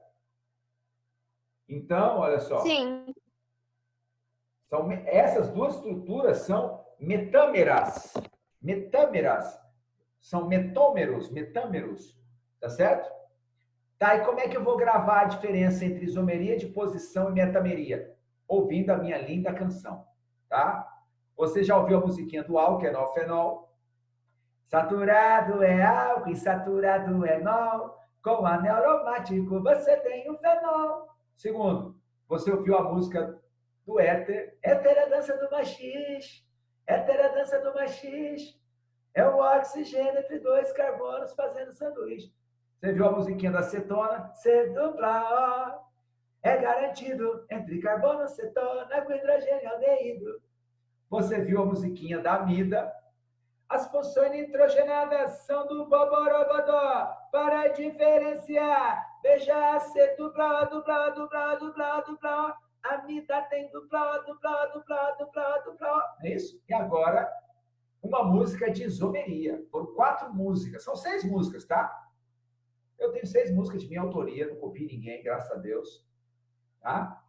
Então, olha só. Sim. Essas duas estruturas são metâmeras. Metâmeras. São metômeros. Tá certo? Tá, e como é que eu vou gravar a diferença entre isomeria de posição e metameria? Ouvindo a minha linda canção. Tá? Você já ouviu a musiquinha do álcool, enol, fenol? Saturado é álcool e saturado é enol. Com anel aromático você tem o fenol. Segundo, você ouviu a música do éter. Éter é a dança do machis. Éter é a dança do machis. É o oxigênio entre dois carbonos fazendo sanduíche. Você viu a musiquinha da acetona? C dupla O. É garantido entre carbono, acetona com hidrogênio aldeído. Você viu a musiquinha da amida? As funções nitrogenadas são do boborogodó. Para diferenciar, veja a C dupla O, dupla O, dupla O, dupla O, dupla O. Amida tem dupla O, dupla O, dupla O, dupla O, dupla O. É isso? E agora, uma música de isomeria. Foram 4 músicas. São 6 músicas, tá? Eu tenho 6 músicas de minha autoria, não copio ninguém, graças a Deus. Tá?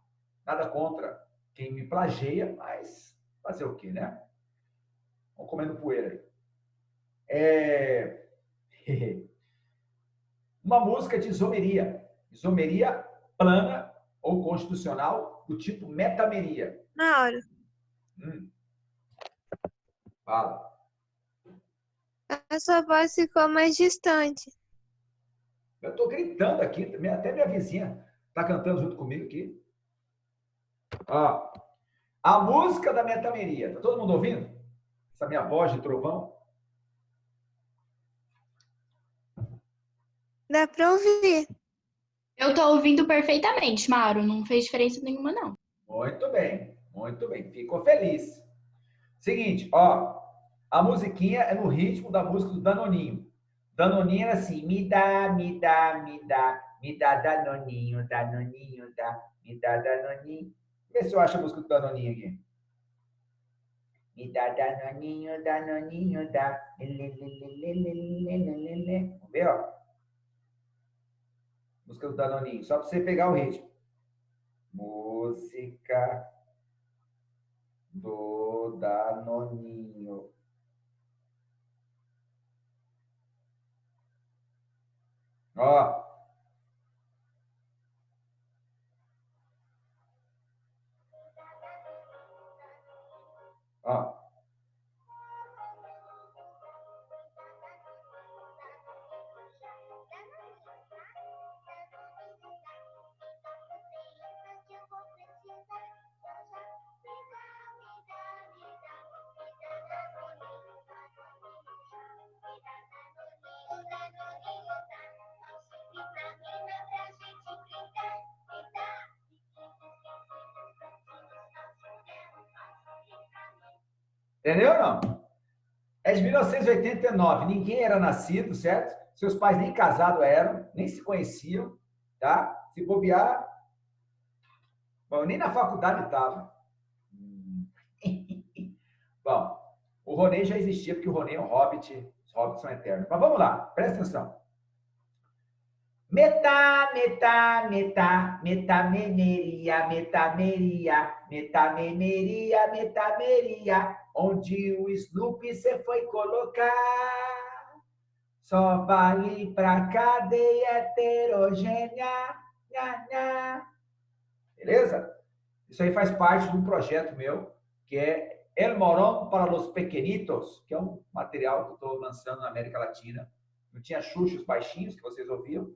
Nada contra quem me plageia, mas fazer o quê, né? Vamos comendo poeira aí. Uma música de isomeria. Isomeria plana ou constitucional do tipo metameria. Mauro, Fala. a sua voz ficou mais distante. Eu estou gritando aqui, até minha vizinha está cantando junto comigo aqui. Ó, a música da metameria. Está todo mundo ouvindo? Essa minha voz de trovão? Dá pra ouvir. Eu tô ouvindo perfeitamente, Mauro. Não fez diferença nenhuma, não. Muito bem, muito bem. Ficou feliz. Seguinte, ó. A musiquinha é no ritmo da música do Danoninho. Danoninho era assim, me dá, me dá, me dá, me dá Danoninho, Danoninho, dá, me dá Danoninho. Vê se eu acho a música do Danoninho aqui. Me dá Danoninho, Danoninho, dá. Vamos ver, ó. Música do Danoninho, só para você pegar o ritmo. Música do Danoninho. Ó. Ó. Entendeu ou não? É de 1989. Ninguém era nascido, certo? Seus pais nem casados eram, nem se conheciam, tá? Se bobear, bom, nem na faculdade estava. Bom, o Ronei já existia, porque o Ronei é um hobbit, os hobbits são eternos. Mas vamos lá, presta atenção. Metá, metá, metá, metamemeria, metameria, metamemeria, metameria. Onde o Snoopy você foi colocar? Só vale pra cadeia heterogênea. Nha, nha. Beleza? Isso aí faz parte de um projeto meu, que é El Morón para los Pequenitos, que é um material que eu estou lançando na América Latina. Não tinha Xuxos baixinhos, que vocês ouviram,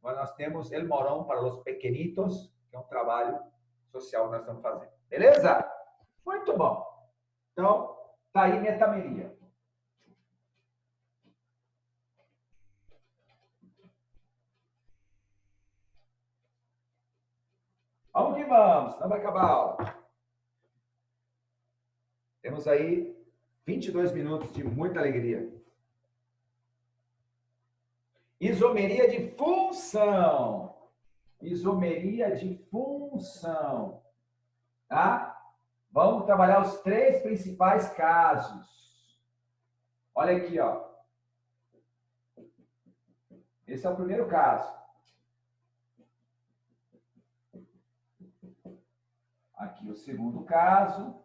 mas nós temos El Morón para los Pequenitos, que é um trabalho social que nós estamos fazendo. Beleza? Muito bom. Então, tá aí metameria. Vamos que vamos, não vai acabar a aula. Temos aí 22 minutos de muita alegria. Isomeria de função. Isomeria de função. Tá? Vamos trabalhar os 3 principais casos. Olha aqui, ó. Esse é o primeiro caso. Aqui o segundo caso.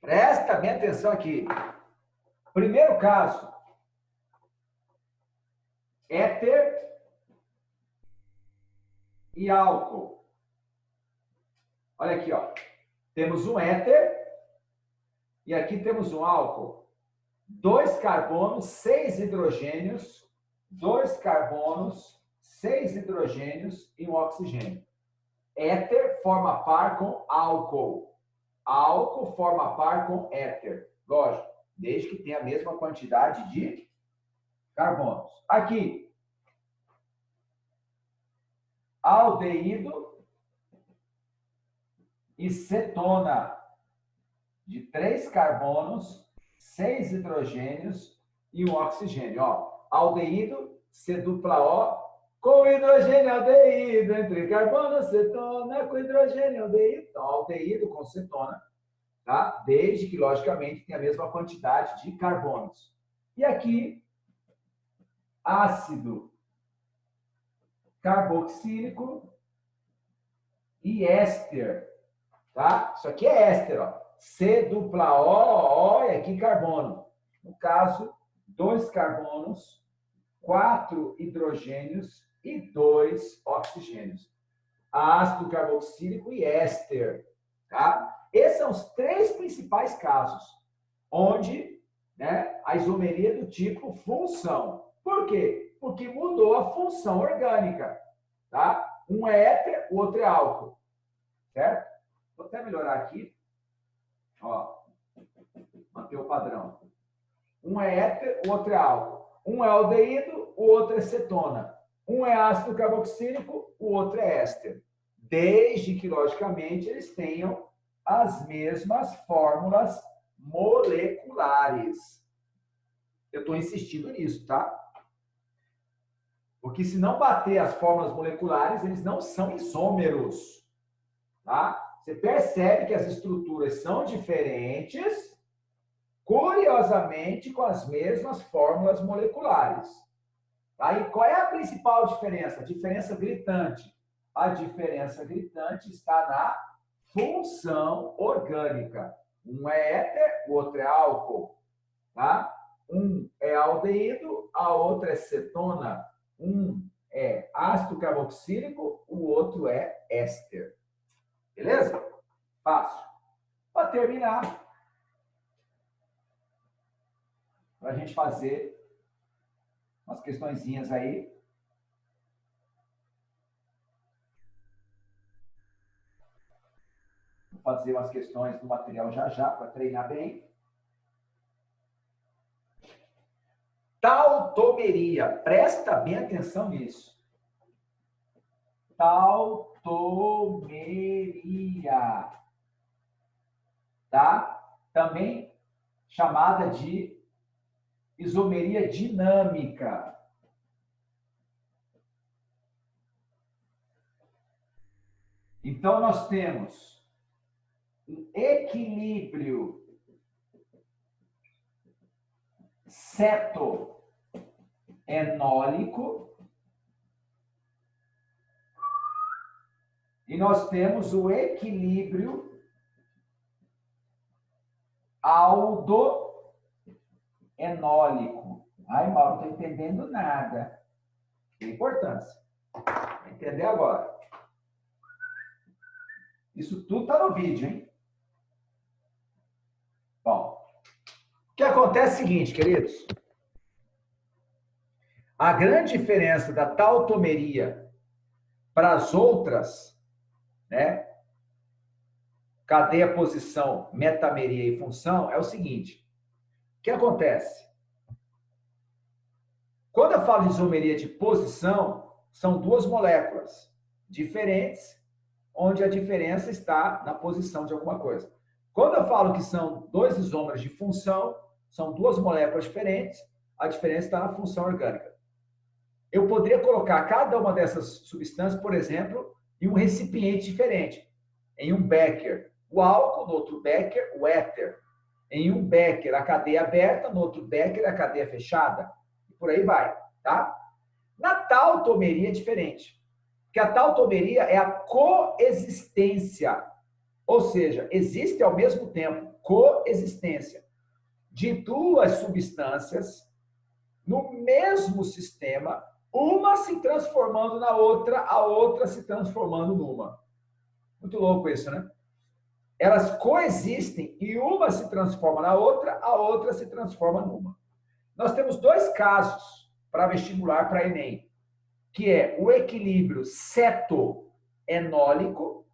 Presta bem atenção aqui. Primeiro caso, éter e álcool. Olha aqui, ó. Temos um éter e aqui temos um álcool. 2 carbonos, 6 hidrogênios, 2 carbonos, 6 hidrogênios e um oxigênio. Éter forma par com álcool. Álcool forma par com éter. Lógico, desde que tenha a mesma quantidade de carbonos. Aqui, aldeído e cetona, de 3 carbonos, 6 hidrogênios e um oxigênio. Ó, aldeído, C dupla O, com hidrogênio aldeído, entre carbono, cetona, com hidrogênio aldeído. Então, aldeído com cetona, tá? Desde que, logicamente, tenha a mesma quantidade de carbonos. E aqui, ácido carboxílico e éster, tá? Isso aqui é éster, ó. C dupla O, e aqui carbono. No caso, 2 carbonos, 4 hidrogênios e 2 oxigênios. Ácido carboxílico e éster, tá? Esses são os 3 principais casos onde, né, a isomeria é do tipo função. Por quê? Porque mudou a função orgânica, tá? Um é éter, o outro é álcool, certo? Vou até melhorar aqui. Ó, manter o padrão. Um é éter, o outro é álcool. Um é aldeído, o outro é cetona. Um é ácido carboxílico, o outro é éster. Desde que, logicamente, eles tenham as mesmas fórmulas moleculares. Eu estou insistindo nisso, tá? Porque se não bater as fórmulas moleculares, eles não são isômeros, tá? Você percebe que as estruturas são diferentes, curiosamente, com as mesmas fórmulas moleculares. Tá? E qual é a principal diferença? A diferença gritante. A diferença gritante está na função orgânica. Um é éter, o outro é álcool. Tá? Um é aldeído, a outra é cetona. Um é ácido carboxílico, o outro é éster. Beleza? Fácil. Para terminar, para a gente fazer umas questõezinhas aí. Vou fazer umas questões do material já para treinar bem. Tautomeria. Presta bem atenção nisso. Tautomeria. Tá? Também chamada de isomeria dinâmica. Então, nós temos um equilíbrio cetoenólico e nós temos o equilíbrio aldoenólico. Ai, Mauro, não estou entendendo nada. Tem importância. Vou entender agora. Isso tudo está no vídeo, hein? Bom, o que acontece é o seguinte, queridos. A grande diferença da tautomeria para as outras, né? Cadeia, posição, metameria e função é o seguinte. O que acontece? Quando eu falo de isomeria de posição, são 2 moléculas diferentes, onde a diferença está na posição de alguma coisa. Quando eu falo que são 2 isômeros de função, são 2 moléculas diferentes, a diferença está na função orgânica. Eu poderia colocar cada uma dessas substâncias, por exemplo, em um recipiente diferente. Em um becker, o álcool, no outro becker, o éter. Em um becker, a cadeia aberta, no outro becker, a cadeia fechada. E por aí vai, tá? Na tautomeria é diferente. Porque a tautomeria é a coexistência. Ou seja, existe ao mesmo tempo coexistência de duas substâncias no mesmo sistema, uma se transformando na outra, a outra se transformando numa. Muito louco isso, né? Elas coexistem e uma se transforma na outra, a outra se transforma numa. Nós temos dois casos para vestibular, para Enem, que é o equilíbrio cetoenólico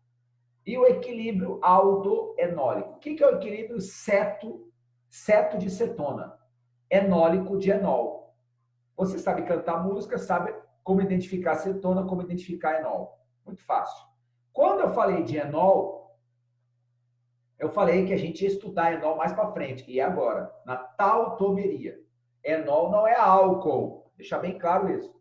e o equilíbrio aldoenólico. O que é o equilíbrio ceto de cetona, enólico de enol? Você sabe cantar música, sabe como identificar cetona, como identificar enol. Muito fácil. Quando eu falei de enol, eu falei que a gente ia estudar enol mais para frente, e é agora, na tautomeria. Enol não é álcool, deixar bem claro isso.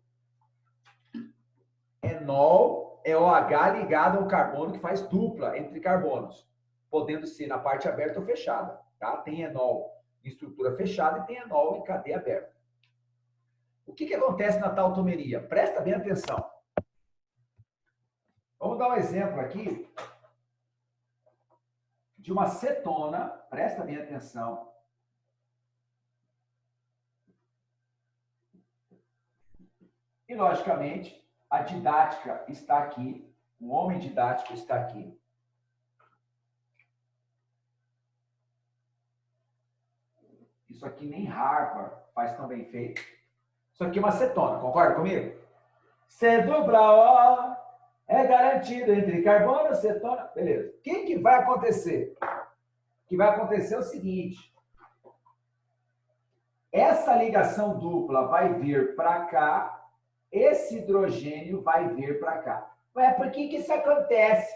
Enol é OH ligado ao carbono que faz dupla entre carbonos, podendo ser na parte aberta ou fechada. Tá? Tem enol em estrutura fechada e tem enol em cadeia aberta. O que acontece na tautomeria? Presta bem atenção. Vamos dar um exemplo aqui de uma cetona. Presta bem atenção. E, logicamente, a didática está aqui. O homem didático está aqui. Isso aqui nem Harvard faz tão bem feito. Isso aqui é uma cetona, concorda comigo? C dupla O é garantido entre carbono e cetona. Beleza. O que vai acontecer? O que vai acontecer é o seguinte. Essa ligação dupla vai vir para cá. Esse hidrogênio vai vir para cá. Mas por que isso acontece?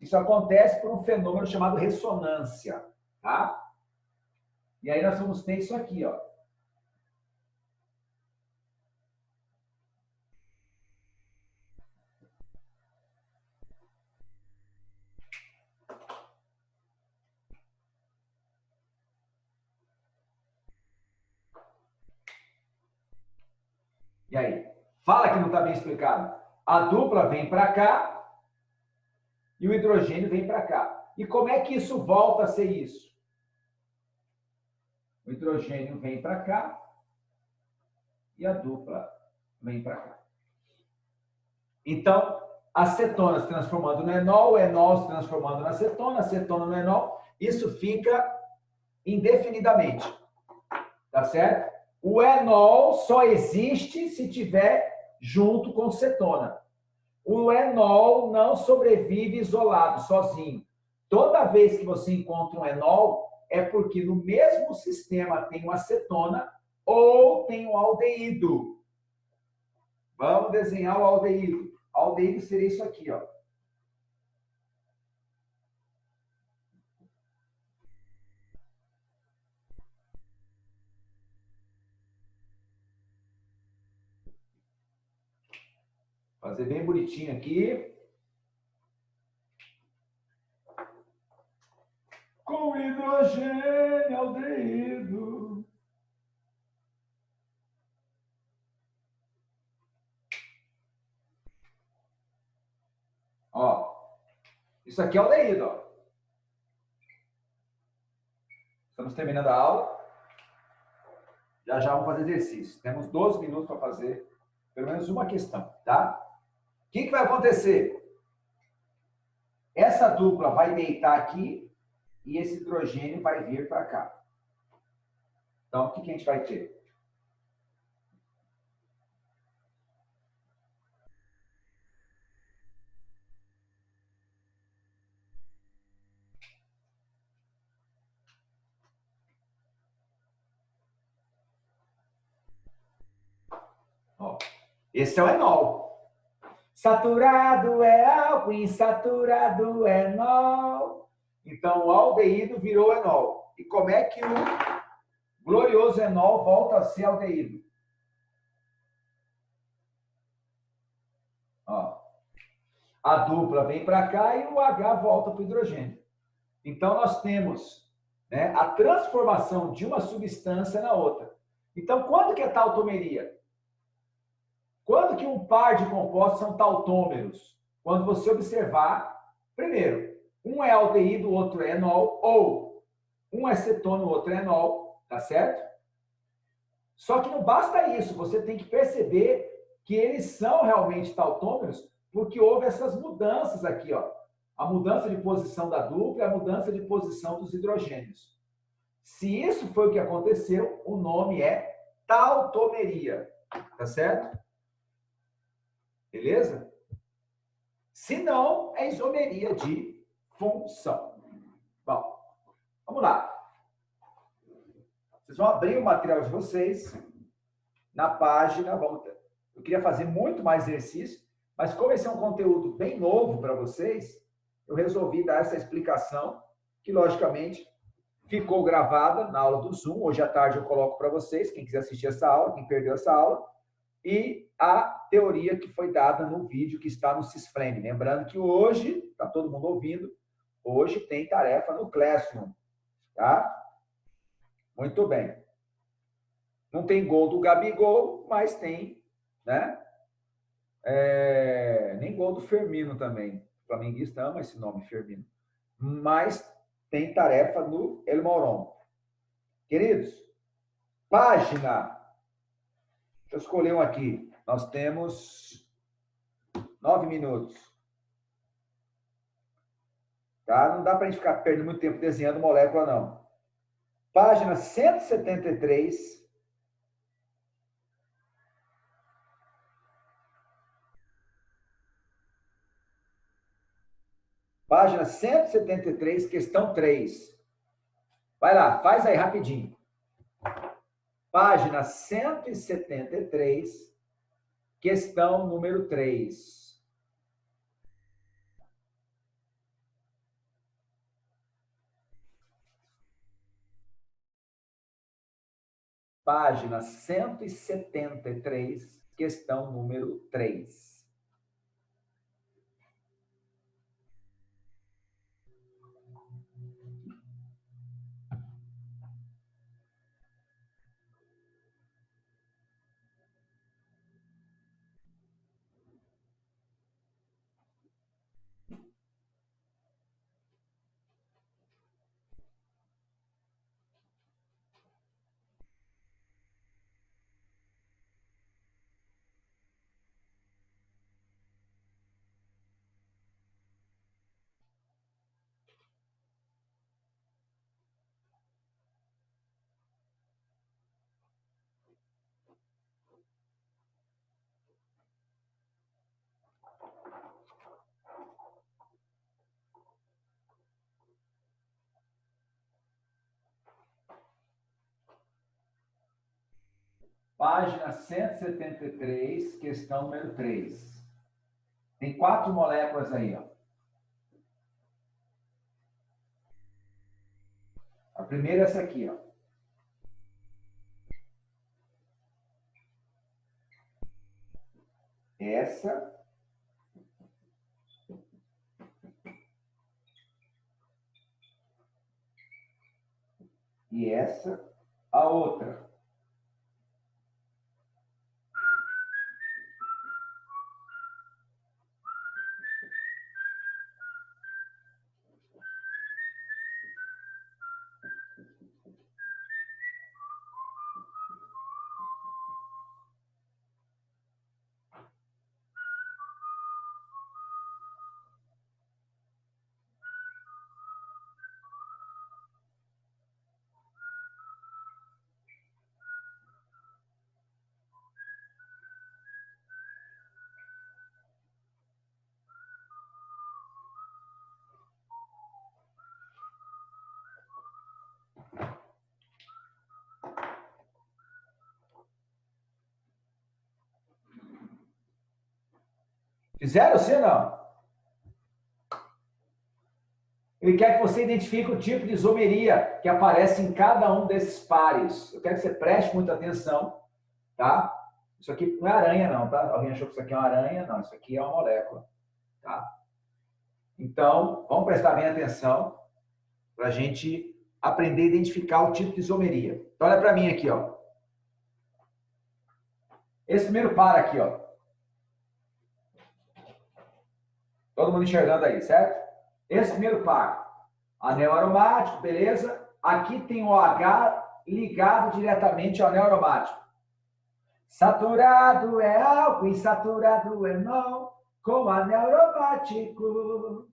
Isso acontece por um fenômeno chamado ressonância. Tá? E aí nós vamos ter isso aqui, ó. E aí? Fala que não está bem explicado. A dupla vem para cá e o hidrogênio vem para cá. E como é que isso volta a ser isso? O hidrogênio vem para cá e a dupla vem para cá. Então, a cetona se transformando no enol, o enol se transformando na cetona, a cetona no enol. Isso fica indefinidamente. Tá certo? O enol só existe se tiver junto com cetona. O enol não sobrevive isolado, sozinho. Toda vez que você encontra um enol, é porque no mesmo sistema tem uma cetona ou tem um aldeído. Vamos desenhar o aldeído. O aldeído seria isso aqui, ó. Fazer bem bonitinho aqui. Com hidrogênio aldeído. Ó. Isso aqui é aldeído, ó. Estamos terminando a aula. Já vamos fazer exercício. Temos 12 minutos para fazer pelo menos uma questão, tá? O que vai acontecer? Essa dupla vai deitar aqui e esse hidrogênio vai vir para cá. Então, o que a gente vai ter? Ó, esse é o enol. Saturado é álcool, insaturado é enol. Então, o aldeído virou enol. E como é que o glorioso enol volta a ser aldeído? Ó, a dupla vem para cá e o H volta para o hidrogênio. Então, nós temos, né, a transformação de uma substância na outra. Então, quando que é tautomeria? Quando que um par de compostos são tautômeros? Quando você observar, primeiro, um é aldeído, o outro é enol, ou Um é cetona, o outro é enol, tá certo? Só que não basta isso, você tem que perceber que eles são realmente tautômeros porque houve essas mudanças aqui, ó. A mudança de posição da dupla e a mudança de posição dos hidrogênios. Se isso foi o que aconteceu, o nome é tautomeria, tá certo? Beleza? Se não, é isomeria de função. Bom, vamos lá. Vocês vão abrir o material de vocês na página. Eu queria fazer muito mais exercício, mas como esse é um conteúdo bem novo para vocês, eu resolvi dar essa explicação, que logicamente ficou gravada na aula do Zoom. Hoje à tarde eu coloco para vocês, quem quiser assistir essa aula, quem perdeu essa aula, e a teoria que foi dada no vídeo que está no Sysframe. Lembrando que hoje, está todo mundo ouvindo, hoje tem tarefa no Classroom, tá? Muito bem. Não tem gol do Gabigol, mas tem, né? Nem gol do Firmino também. O flamenguista ama esse nome, Firmino. Mas tem tarefa no El Moron. Queridos, página. Deixa eu escolher um aqui. Nós temos 9 minutos. Tá? Não dá para a gente ficar perdendo muito tempo desenhando molécula, não. Página 173. Página 173, questão 3. Vai lá, faz aí rapidinho. Página 173, questão número 3. Página 173, questão número 3. Página 173, questão número 3. Tem 4 moléculas aí, ó. A primeira é essa aqui, ó. Essa. E essa, a outra. Fizeram sim ou não? Ele quer que você identifique o tipo de isomeria que aparece em cada um desses pares. Eu quero que você preste muita atenção, tá? Isso aqui não é aranha, não, tá? Alguém achou que isso aqui é uma aranha? Não, isso aqui é uma molécula, tá? Então, vamos prestar bem atenção para a gente aprender a identificar o tipo de isomeria. Então, olha para mim aqui, ó. Esse primeiro par aqui, ó. Todo mundo enxergando aí, certo? Esse primeiro par, anel aromático, beleza? aqui tem o OH ligado diretamente ao anel aromático. Saturado é álcool, insaturado é não, com anel aromático.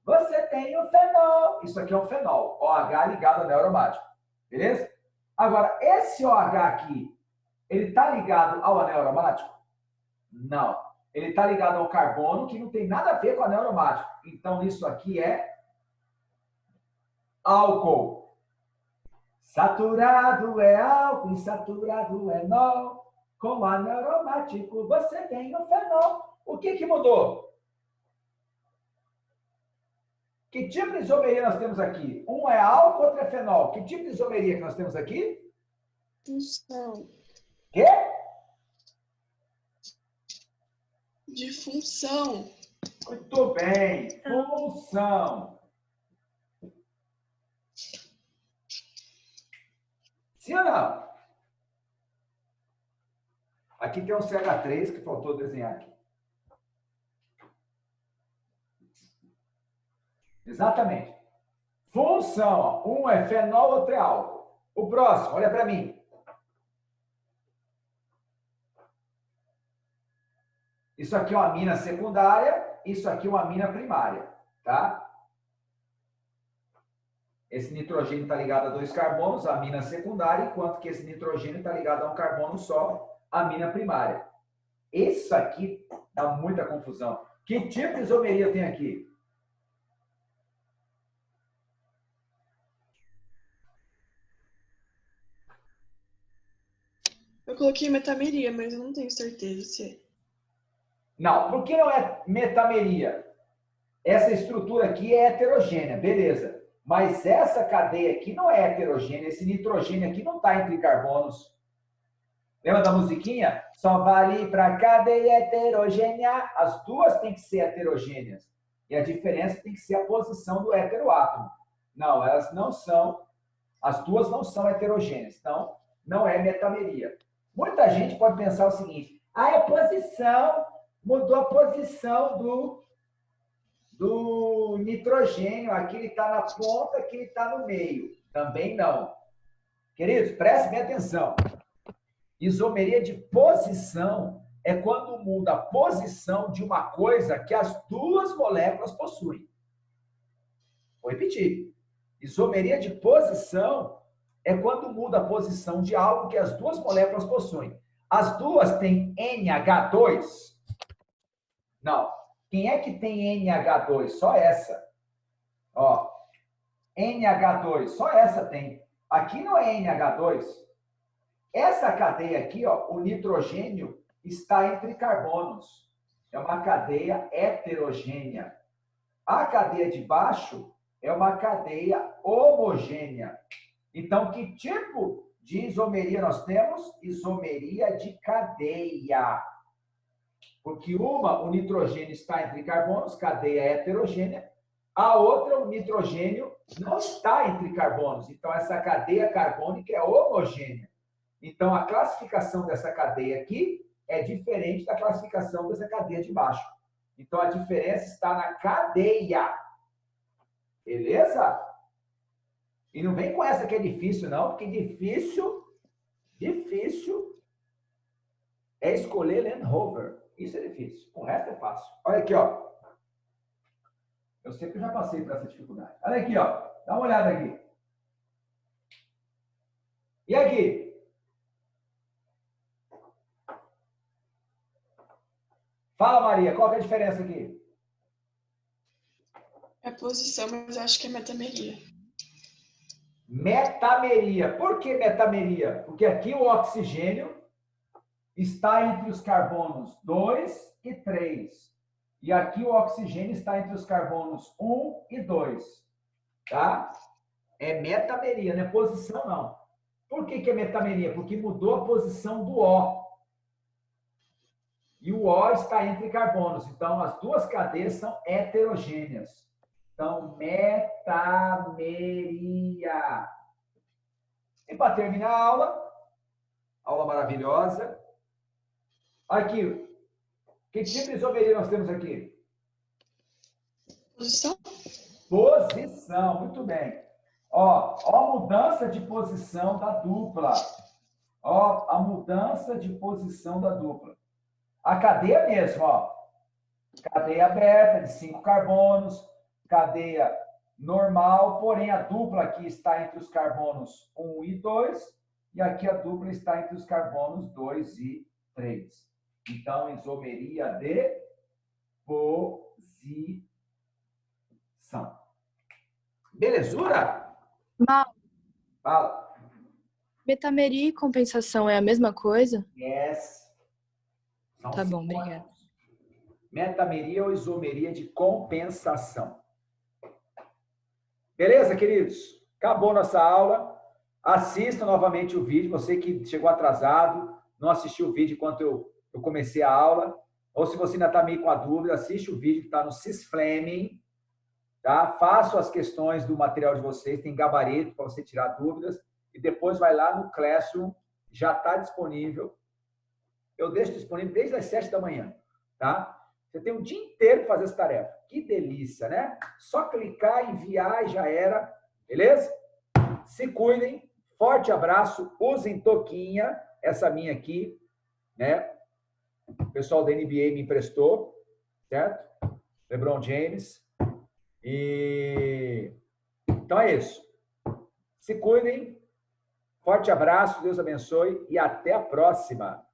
Você tem o fenol. Isso aqui é um fenol. OH ligado ao anel aromático. Beleza? Agora, esse OH aqui, ele está ligado ao anel aromático? Não. Ele está ligado ao carbono, que não tem nada a ver com o anel aromático. Então, isso aqui é álcool. Saturado é álcool, insaturado é não. Com anel aromático, você tem o fenol. O que mudou? Que tipo de isomeria nós temos aqui? Um é álcool, outro é fenol. Que tipo de isomeria que nós temos aqui? Função. Quê? De função. Muito bem. Função. Sim ou não? Aqui tem um CH3 que faltou desenhar aqui. Exatamente. Função. Ó. Um é fenol, outro é álcool. O próximo, olha para mim. Isso aqui é uma amina secundária, isso aqui é uma amina primária, tá? Esse nitrogênio está ligado a 2 carbonos, a amina secundária, enquanto que esse nitrogênio está ligado a um carbono só, a amina primária. Isso aqui dá muita confusão. Que tipo de isomeria tem aqui? Eu coloquei metameria, mas eu não tenho certeza se é. Não, por que não é metameria? Essa estrutura aqui é heterogênea, beleza. Mas essa cadeia aqui não é heterogênea. Esse nitrogênio aqui não está entre carbonos. Lembra da musiquinha? Só vale para cadeia heterogênea. As duas têm que ser heterogêneas. E a diferença tem que ser a posição do heteroátomo. Não, elas não são. As duas não são heterogêneas. Então, não é metameria. Muita gente pode pensar o seguinte: a posição, mudou a posição do nitrogênio. Aqui ele está na ponta, aqui ele está no meio. Também não. Queridos, prestem bem atenção. Isomeria de posição é quando muda a posição de uma coisa que as duas moléculas possuem. Vou repetir. Isomeria de posição é quando muda a posição de algo que as duas moléculas possuem. As duas têm NH2? Não. Quem é que tem NH2? Só essa. Ó, NH2, só essa tem. Aqui não é NH2. Essa cadeia aqui, ó, o nitrogênio está entre carbonos. É uma cadeia heterogênea. A cadeia de baixo é uma cadeia homogênea. Então, que tipo de isomeria nós temos? Isomeria de cadeia. Porque uma, o nitrogênio está entre carbonos, cadeia heterogênea. A outra, o nitrogênio não está entre carbonos. Então, essa cadeia carbônica é homogênea. Então, a classificação dessa cadeia aqui é diferente da classificação dessa cadeia de baixo. Então, a diferença está na cadeia. Beleza? E não vem com essa que é difícil, não, porque difícil é escolher Land Rover. Isso é difícil. O resto é fácil. Olha aqui, ó. Eu sei que eu já passei por essa dificuldade. Olha aqui, ó. Dá uma olhada aqui. E aqui? Fala, Maria, qual que é a diferença aqui? É posição, mas eu acho que é metameria. Metameria. Por que metameria? Porque aqui o oxigênio está entre os carbonos 2 e 3. E aqui o oxigênio está entre os carbonos 1 e 2. Tá? É metameria, não é posição, não. Por que é metameria? Porque mudou a posição do O. E o O está entre carbonos. Então, as duas cadeias são heterogêneas. Então, metameria. E para terminar a aula maravilhosa. Aqui, que tipo de isomeria nós temos aqui? Posição? Posição, muito bem. Ó a mudança de posição da dupla. Ó, a mudança de posição da dupla. A cadeia mesmo, ó. Cadeia aberta de 5 carbonos, cadeia normal, porém a dupla aqui está entre os carbonos 1 e 2, e aqui a dupla está entre os carbonos 2 e 3. Então, isomeria de posição. Belezura? Mauro, Fala. metameria e compensação é a mesma coisa? Yes. São Tá bom, sinônimos. obrigada. Metameria ou isomeria de compensação. Beleza, queridos? Acabou nossa aula. Assista novamente o vídeo. Você que chegou atrasado, não assistiu o vídeo enquanto eu comecei a aula. Ou se você ainda está meio com a dúvida, assiste o vídeo que está no Cisfleming. Tá? Faça as questões do material de vocês. Tem gabarito para você tirar dúvidas. E depois vai lá no Classroom. Já está disponível. Eu deixo disponível desde as 7 da manhã. Tá? Você tem um dia inteiro para fazer essa tarefa. Que delícia, né? Só clicar, enviar e já era. Beleza? Se cuidem. Forte abraço. Usem touquinha. Essa minha aqui, né? O pessoal da NBA me emprestou. Certo? LeBron James. Então é isso. Se cuidem. Forte abraço. Deus abençoe. E até a próxima.